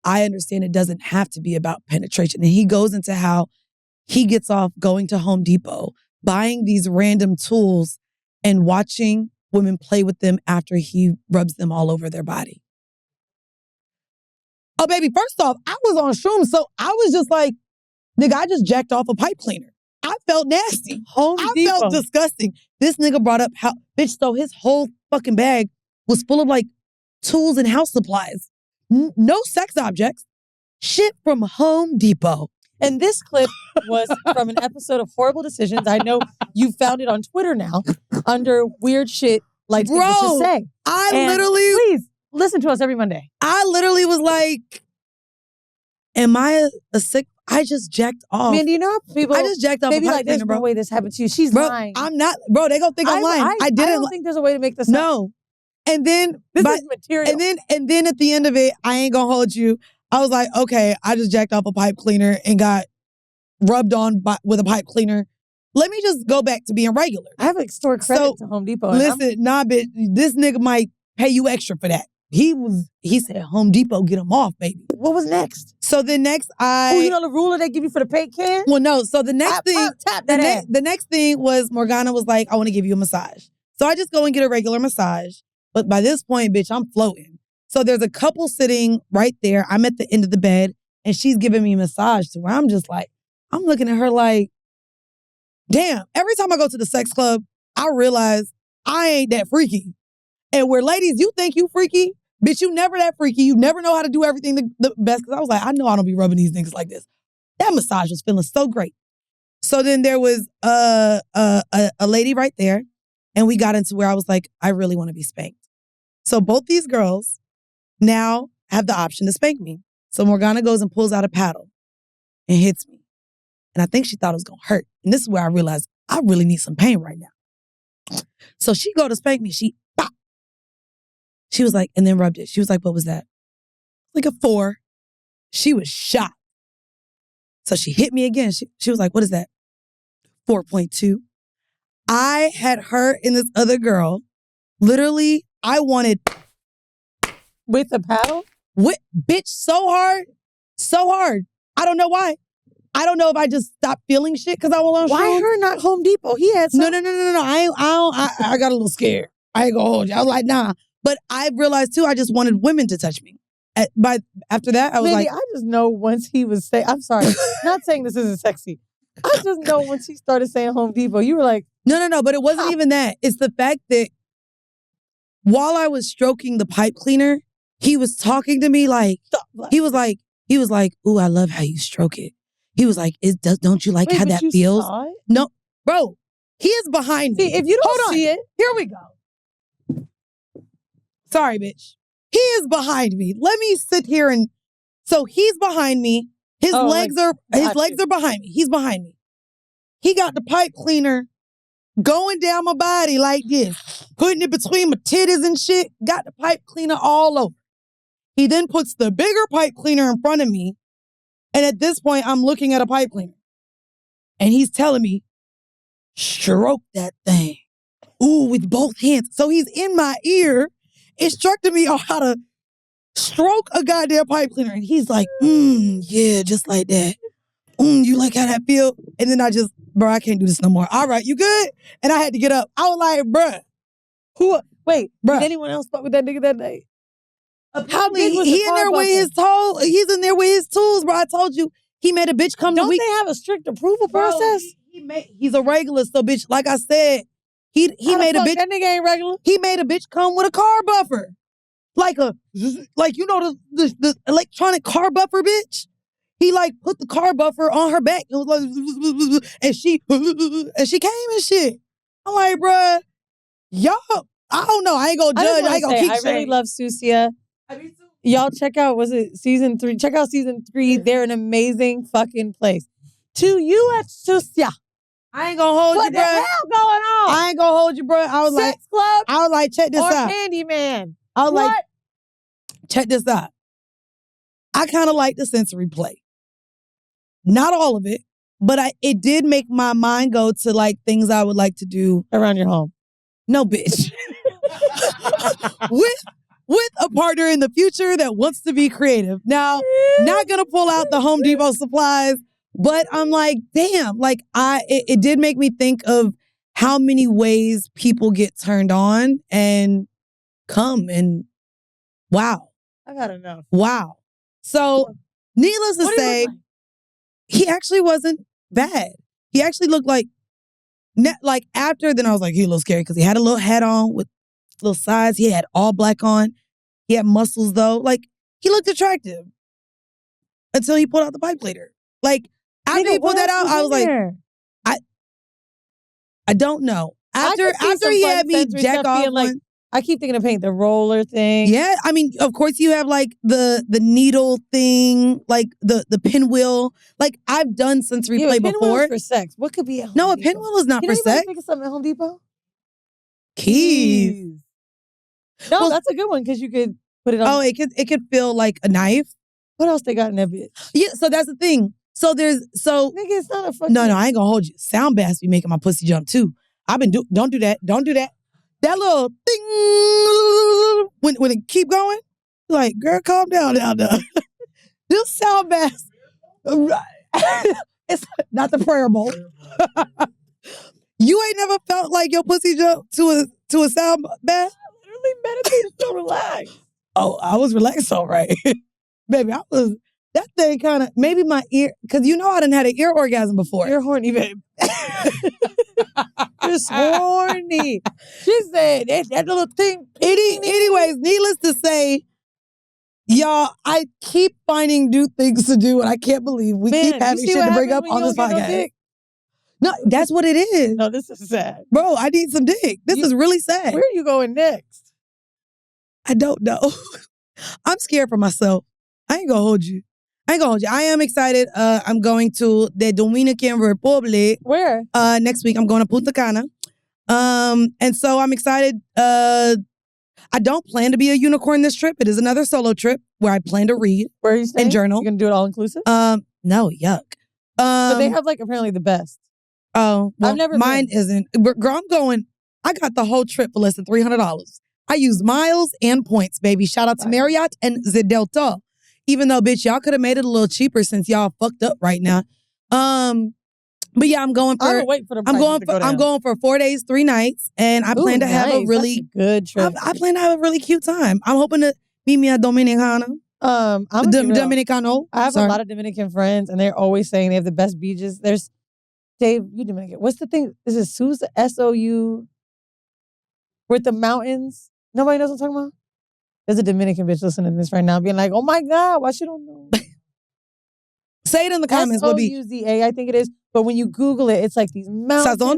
I understand it doesn't have to be about penetration. And he goes into how he gets off going to Home Depot, buying these random tools and watching women play with them after he rubs them all over their body. Oh, baby, first off, I was on shrooms, so I was just like, nigga, I just jacked off a pipe cleaner. I felt nasty. I felt disgusting. This nigga brought up how, bitch, so his whole fucking bag was full of like tools and house supplies. No sex objects. Shit from Home Depot. And this clip was from an episode of Horrible Decisions. I know you found it on Twitter now under weird shit like bitches say. Please listen to us every Monday. I literally was like, am I a sick? I just jacked off. Man, do you know how people? I just jacked off. Maybe a pipe like there's cleaner, no way this happened to you. She's bro, lying. I'm not, bro. They gonna think I'm lying. I didn't. I don't think there's a way to make this up. No. And then this is material. And then at the end of it, I ain't gonna hold you. I was like, okay, I just jacked off a pipe cleaner and got rubbed on with a pipe cleaner. Let me just go back to being regular. I have like store credit to Home Depot. Listen, nah, bitch, this nigga might pay you extra for that. He said Home Depot, get him off, baby. What was next? So the next you know the ruler they give you for the paint can? Well, no. So the next thing, tap that ass. The next thing was Morgana was like, I want to give you a massage. So I just go and get a regular massage. But by this point, bitch, I'm floating. So there's a couple sitting right there. I'm at the end of the bed and she's giving me a massage to where I'm just like, I'm looking at her like, damn, every time I go to the sex club, I realize I ain't that freaky. And where ladies, you think you freaky, bitch, you never that freaky. You never know how to do everything the best. Because I was like, I know I don't be rubbing these niggas like this. That massage was feeling so great. So then there was a lady right there. And we got into where I was like, I really want to be spanked. So both these girls now have the option to spank me. So Morgana goes and pulls out a paddle and hits me. And I think she thought it was going to hurt. And this is where I realized I really need some pain right now. So she go to spank me. She was like, and then rubbed it. She was like, what was that? Like a 4. She was shocked. So she hit me again. She was like, what is that? 4.2. I had her and this other girl. Literally, I wanted... With a paddle? Bitch, so hard. So hard. I don't know why. I don't know if I just stopped feeling shit because I was on Why shrooms. her not Home Depot? He had some. No. I got a little scared. I ain't gonna hold you. I was like, nah. But I realized too, I just wanted women to touch me. After that, I was Mandy, like... I just know once he was saying... I'm sorry. Not saying this isn't sexy. I just know once he started saying Home Depot, you were like... No. But it wasn't even that. It's the fact that while I was stroking the pipe cleaner, he was talking to me like... He was like, ooh, I love how you stroke it. He was like, don't you like how that feels? Saw it? No, bro, he is behind me. See, if you don't see it, here we go. Sorry, bitch. He is behind me. Let me sit here and... So he's behind me. His legs are behind me. He's behind me. He got the pipe cleaner going down my body like this, putting it between my titties and shit. Got the pipe cleaner all over. He then puts the bigger pipe cleaner in front of me. And at this point, I'm looking at a pipe cleaner. And he's telling me, stroke that thing. Ooh, with both hands. So he's in my ear, instructing me on how to stroke a goddamn pipe cleaner. And he's like, yeah, just like that. You like how that feel? And then I can't do this no more. All right, you good? And I had to get up. I was like, bruh. Did anyone else fuck with that nigga that day? Probably he's in there with his tools, bro. I told you he made a bitch come. Don't they have a strict approval process? He's a regular, so bitch. Like I said, he made a bitch. That nigga ain't regular. He made a bitch come with a car buffer, like the electronic car buffer, bitch. He like put the car buffer on her back and was like, and she came and shit. I'm like, bruh, y'all. I don't know. I ain't gonna judge. I ain't gonna keep saying. I really love Susia. Y'all check out, season 3? Check out season 3. They're an amazing fucking place. To you at Susia. I ain't gonna hold you, bro. What the hell going on? I ain't gonna hold you, bro. I was like, check this out. Candyman. I was like, check this out. I kind of like the sensory play. Not all of it, but it did make my mind go to like things I would like to do around your home. No, bitch. with a partner in the future that wants to be creative. Now, not gonna pull out the Home Depot supplies, but I'm like, damn, like it did make me think of how many ways people get turned on and come and wow. I got enough. Wow. So, needless to say, he actually wasn't bad. He actually looked like after, then I was like, he a little scary because he had a little hat on with little sides. He had all black on. He had muscles though. Like, He looked attractive until he pulled out the pipe later. Like, after Nigga, he pulled what that else out, I was like, there? I don't know. I could see After some he Fun had me Sensory jack stuff off being like, one. I keep thinking of paint the roller thing. Yeah, I mean, of course you have like the needle thing, like the pinwheel. Like, I've done sensory play before. For sex. What could be at Home No, a Depot? pinwheel is not Can for anybody sex. think of something at Home Depot? Keys. No, Well, that's a good one because you could put it on. Oh, it could feel like a knife. What else they got in that bitch? Yeah, so that's the thing. So Nigga, it's not a fucking. No, I ain't gonna hold you. Sound baths be making my pussy jump too. Don't do that. Don't do that. That little thing when it keep going, like, girl, calm down now. This sound baths. It's not the prayer bowl. You ain't never felt like your pussy jump to a sound bath? I literally meditated so relaxed. Oh, I was relaxed, all right. Baby, that thing kind of, maybe my ear, because you know I done had an ear orgasm before. You're horny, babe. Just horny. She said that little thing. Anyways, needless to say, y'all, I keep finding new things to do, and I can't believe we keep having shit to bring up on this podcast. No, that's what it is. No, this is sad. Bro, I need some dick. This is really sad. Where are you going next? I don't know. I'm scared for myself. I ain't gonna hold you. I am excited. I'm going to the Dominican Republic. Where? Next week. I'm going to Punta Cana. And so I'm excited. I don't plan to be a unicorn this trip. It is another solo trip where I plan to read. Where are you staying? And journal. You gonna do it all inclusive? No, yuck. But they have like apparently the best. Oh, well, I've never mine been. isn't. Girl, I'm going. I got the whole trip for less than $300. I used miles and points, baby. Shout out to Marriott and the Delta. Even though, bitch, y'all could have made it a little cheaper since y'all fucked up right now. But yeah, I'm going for. I'm going for 4 days, 3 nights, and I plan to have a really good trip. I plan to have a really cute time. I'm hoping to meet me at Dominicana. Dominicano. I have a lot of Dominican friends, and they're always saying they have the best beaches. There's Dave, you Dominican. What's the thing? Is it Sousa? SOU? With the mountains? Nobody knows what I'm talking about? There's a Dominican bitch listening to this right now being like, oh my God, why she don't know? Say it in the comments. SOUZA, I think it is. But when you Google it, it's like these mountains. Sazon?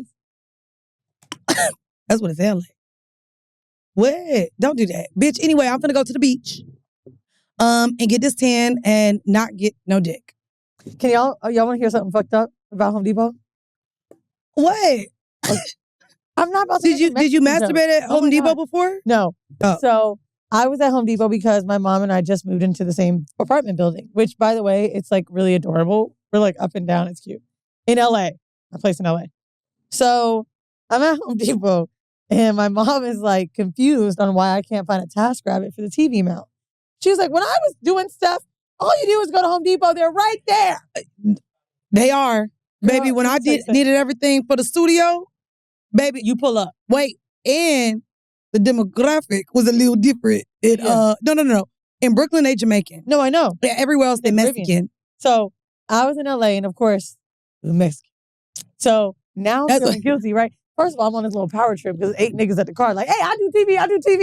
That's what it sounds like. Wait, don't do that. Bitch, anyway, I'm finna go to the beach and get this tan and not get no dick. Can y'all want to hear something fucked up about Home Depot? What? I'm not about to. Did you masturbate at Home Depot before? No. Oh. So I was at Home Depot because my mom and I just moved into the same apartment building, which, by the way, it's like really adorable. We're like up and down. It's cute. In LA, a place in LA. So I'm at Home Depot and my mom is like confused on why I can't find a TaskRabbit for the TV mount. She was like, when I was doing stuff, all you do is go to Home Depot. They're right there. They are. Girl, baby, when I needed everything for the studio, baby, you pull up. Wait, and the demographic was a little different. No. In Brooklyn, they Jamaican. No, I know. Yeah, everywhere else, they Mexican. So I was in LA, and of course, Mexican. So now I'm feeling guilty, right? First of all, I'm on this little power trip because 8 niggas at the car like, hey, I do TV.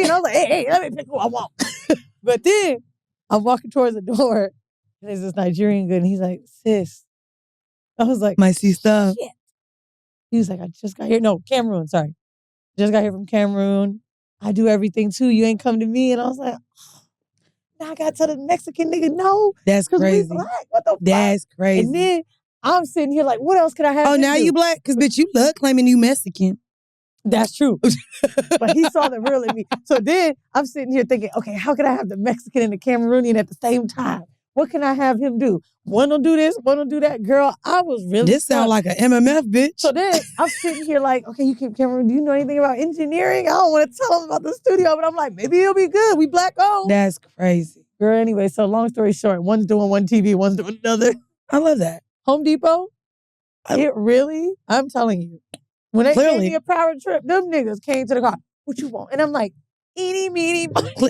And I was like, hey, let me pick who I want. But then I'm walking towards the door, and there's this Nigerian good, and he's like, sis. I was like, my sister. Shit. He was like, I just got here. No, Cameroon, sorry. Just got here from Cameroon. I do everything too. You ain't come to me. And I was like, oh, now I got to tell the Mexican nigga no. That's crazy. We black. What the fuck? That's crazy. And then I'm sitting here like, what else could I have? Oh, now you black? Because, bitch, you love claiming you Mexican. That's true. But he saw the real in me. So then I'm sitting here thinking, okay, how can I have the Mexican and the Cameroonian at the same time? What can I have him do? One will do this, one will do that. Girl, I was really This sound like an MMF, bitch. So then I'm sitting here like, okay, you keep Cameron, do you know anything about engineering? I don't want to tell him about the studio, but I'm like, maybe it'll be good. We black owned. That's crazy. Girl, anyway, so long story short, one's doing one TV, one's doing another. I love that. Home Depot, it really, I'm telling you, when they gave me a power trip, them niggas came to the car. What you want? And I'm like, eeny, meeny.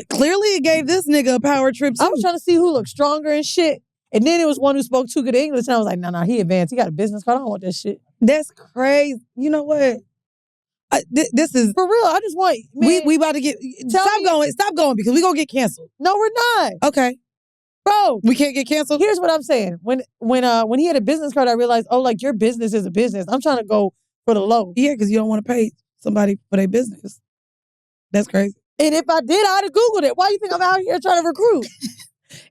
Clearly it gave this nigga a power trip too. I was trying to see who looked stronger and shit. And then it was one who spoke too good English. And I was like, no, he advanced. He got a business card. I don't want that shit. That's crazy. You know what? This is... For real, I just want... Man, we about to get... Stop going because we going to get canceled. No, we're not. Okay. Bro, We can't get canceled? here's what I'm saying. When he had a business card, I realized, oh, like your business is a business. I'm trying to go for the low. Yeah, because you don't want to pay somebody for their business. That's crazy. And if I did, I'd have Googled it. Why you think I'm out here trying to recruit?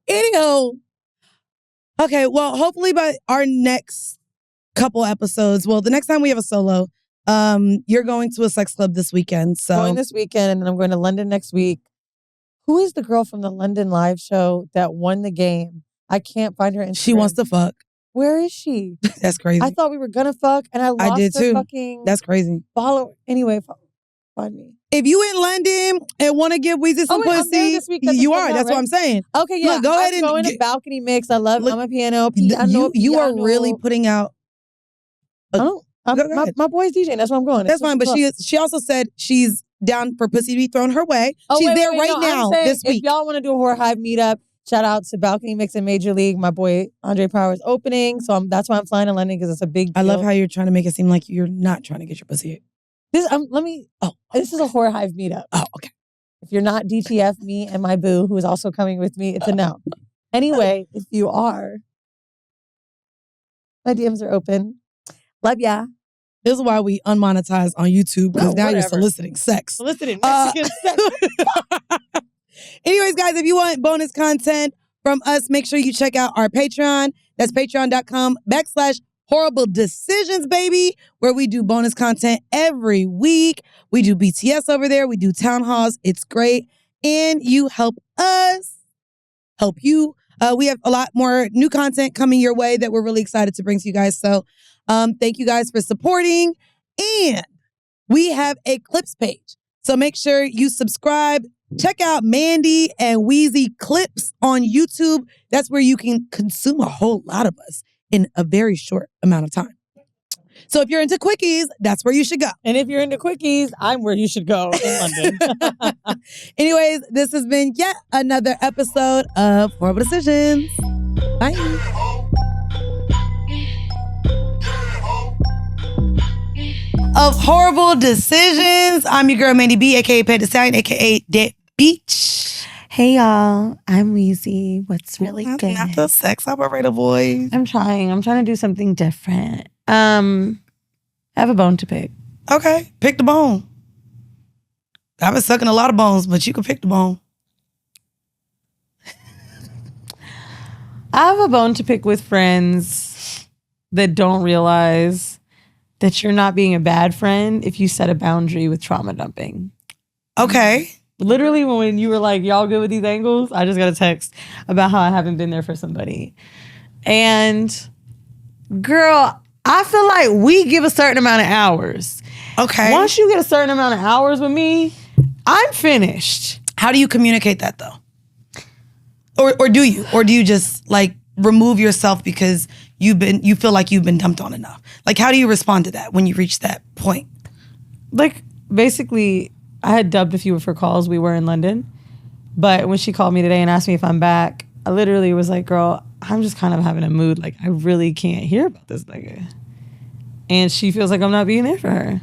Anyhow, okay, well, hopefully by our next couple episodes, well, the next time we have a solo, you're going to a sex club this weekend. So Going this weekend, and then I'm going to London next week. Who is the girl from the London live show that won the game? I can't find her Instagram. she wants to fuck. Where is she? That's crazy. I thought we were gonna fuck, and I lost did her too. fucking That's crazy. follow. Anyway, find me. If you in London and want to give Weezy some wait, I'm pussy, there this week. That's you coming are. out, That's what right? I'm saying. Okay, yeah. Look, go ahead and going to get- balcony mix. I love. Look, I'm a piano. Piano. You are really putting out. Go ahead. My boy's DJing. That's where I'm going. That's fine, but she also said she's down for pussy to be thrown her way. She's there right now this week. If y'all want to do a Whore Hive meetup, shout out to Balcony Mix in Major League. My boy Andre Power is opening, so that's why I'm flying to London because it's a big deal. I love how you're trying to make it seem like you're not trying to get your pussy. This is a Whore Hive meetup. Oh, okay. If you're not DTF, me and my boo, who is also coming with me, it's a no. Anyway, if you are, my DMs are open. Love ya. This is why we unmonetize on YouTube, because now you're whatever. soliciting sex. Soliciting Mexican sex. Anyways, guys, if you want bonus content from us, make sure you check out our Patreon. That's patreon.com/horrible decisions, baby, where we do bonus content every week. We do BTS over there. We do town halls. It's great. And you help us help you. We have a lot more new content coming your way that we're really excited to bring to you guys. So thank you guys for supporting. And we have a clips page. So make sure you subscribe. Check out Mandii and Weezy clips on YouTube. That's where you can consume a whole lot of us in a very short amount of time. So if you're into quickies, that's where you should go. And if you're into quickies, I'm where you should go in London. Anyways, this has been yet another episode of Horrible Decisions. Bye. Of Horrible Decisions. I'm your girl, Mandii B, a.k.a. Pet the Stallion, a.k.a. Dead Beach. Hey y'all, I'm Weezy. What's really Not good? the sex operator voice. I'm trying to do something different. I have a bone to pick. Okay, pick the bone. I've been sucking a lot of bones, but you can pick the bone. I have a bone to pick with friends that don't realize that you're not being a bad friend if you set a boundary with trauma dumping. Okay. Literally, when you were like, y'all good with these angles? I just got a text about how I haven't been there for somebody. And girl, I feel like we give a certain amount of hours. Okay. Once you get a certain amount of hours with me, I'm finished. How do you communicate that though? Or do you? Or do you just like remove yourself because you feel like you've been dumped on enough? Like how do you respond to that when you reach that point? Like basically, I had dubbed a few of her calls. We were in London. But when she called me today and asked me if I'm back, I literally was like, girl, I'm just kind of having a mood. Like, I really can't hear about this nigga. And she feels like I'm not being there for her.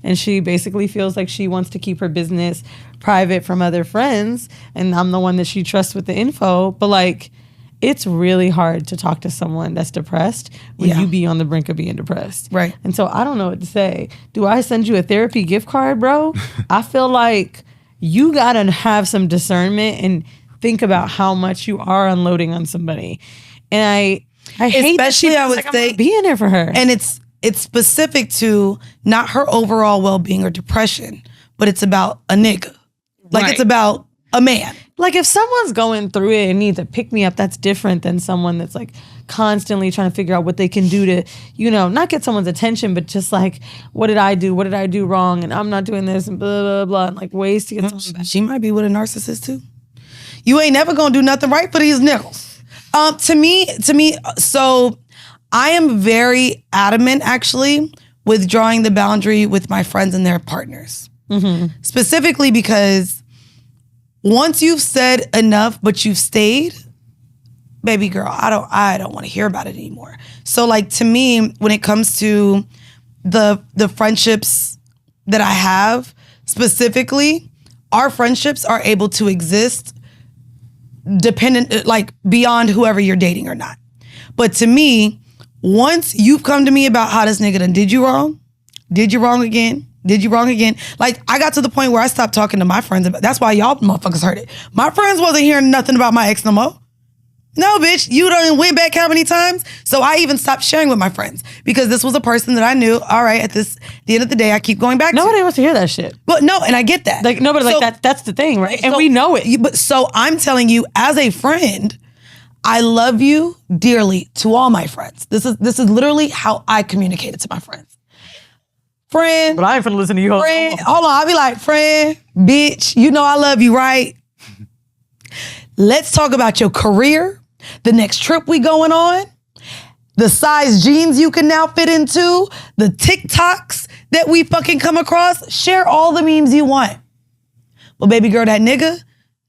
And she basically feels like she wants to keep her business private from other friends. And I'm the one that she trusts with the info. But like, it's really hard to talk to someone that's depressed when you be on the brink of being depressed. Right. And so I don't know what to say. Do I send you a therapy gift card, bro? I feel like you gotta have some discernment and think about how much you are unloading on somebody. And I hate that she Especially, I feels would like I'm say- not being there for her. And it's specific to not her overall well-being or depression, but it's about a nigga. Like Right. it's about a man. Like if someone's going through it and needs a pick me up, that's different than someone that's like constantly trying to figure out what they can do to, you know, not get someone's attention, but just like, what did I do? What did I do wrong? And I'm not doing this and blah, blah, blah. And like ways to get someone back. She might be with a narcissist too. You ain't never gonna do nothing right for these niggas. To me, so I am very adamant actually with drawing the boundary with my friends and their partners. Specifically because once you've said enough, but you've stayed, baby girl, I don't want to hear about it anymore. So like to me, when it comes to the friendships that I have, specifically, our friendships are able to exist dependent, like beyond whoever you're dating or not. But to me, once you've come to me about how this nigga done did you wrong again, like I got to the point where I stopped talking to my friends about, that's why y'all motherfuckers heard it. My friends wasn't hearing nothing about my ex no more. No, bitch, you done went back how many times? So I even stopped sharing with my friends because this was a person that I knew, all right, at the end of the day, I keep going back Nobody to. wants to hear that shit. But no, and I get that. Like nobody, So- like that's the thing, right? And we know it. But so I'm telling you, as a friend, I love you dearly to all my friends. This is literally how I communicated to my friends. Friend, But I ain't finna listen to you. friend, hold on, I'll be like, friend, bitch, you know I love you, right? Let's talk about your career, the next trip we going on, the size jeans you can now fit into, the TikToks that we fucking come across. Share all the memes you want. Well, baby girl, that nigga,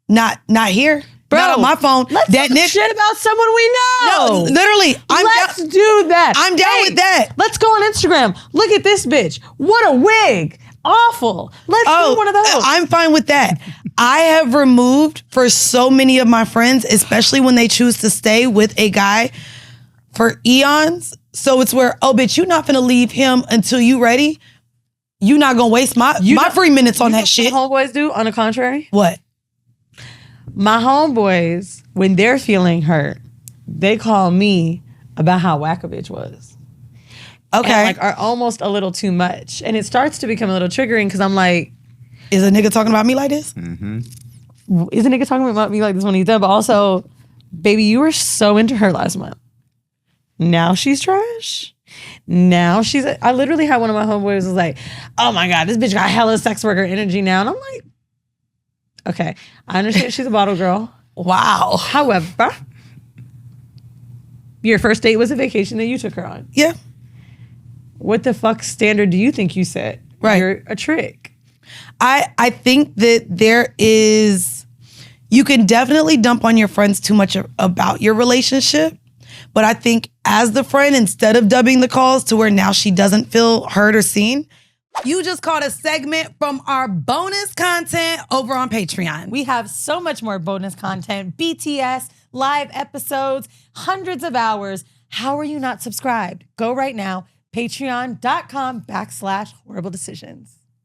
not here. Bro, not on my phone. Let's that talk nigga, shit about someone we know. no, literally, Let's do that. I'm down with that. Let's go on Instagram. Look at this bitch. What a wig. Awful. Let's do one of those. I'm fine with that. I have removed for so many of my friends, especially when they choose to stay with a guy for eons. So it's where, oh, bitch, you not finna leave him until you ready. You not gonna waste my 3 minutes on that shit. What homeboys do, on the contrary? What? My homeboys, when they're feeling hurt, they call me about how whack a bitch was. Okay. And like are almost a little too much. And it starts to become a little triggering because I'm like, is a nigga talking about me like this? is a nigga talking about me like this when he's done? But also, baby, you were so into her last month. Now she's trash. Now she's, I literally had one of my homeboys was like, oh my God, this bitch got hella sex worker energy now. And I'm like, okay, I understand she's a bottle girl. Wow. However, your first date was a vacation that you took her on. Yeah. What the fuck standard do you think you set? Right. You're a trick. I think that there is, you can definitely dump on your friends too much about your relationship. But I think as the friend, instead of dubbing the calls to where now she doesn't feel heard or seen, you just caught a segment from our bonus content over on Patreon. We have so much more bonus content, BTS, live episodes, hundreds of hours. How are you not subscribed? Go right now, patreon.com/horrible decisions.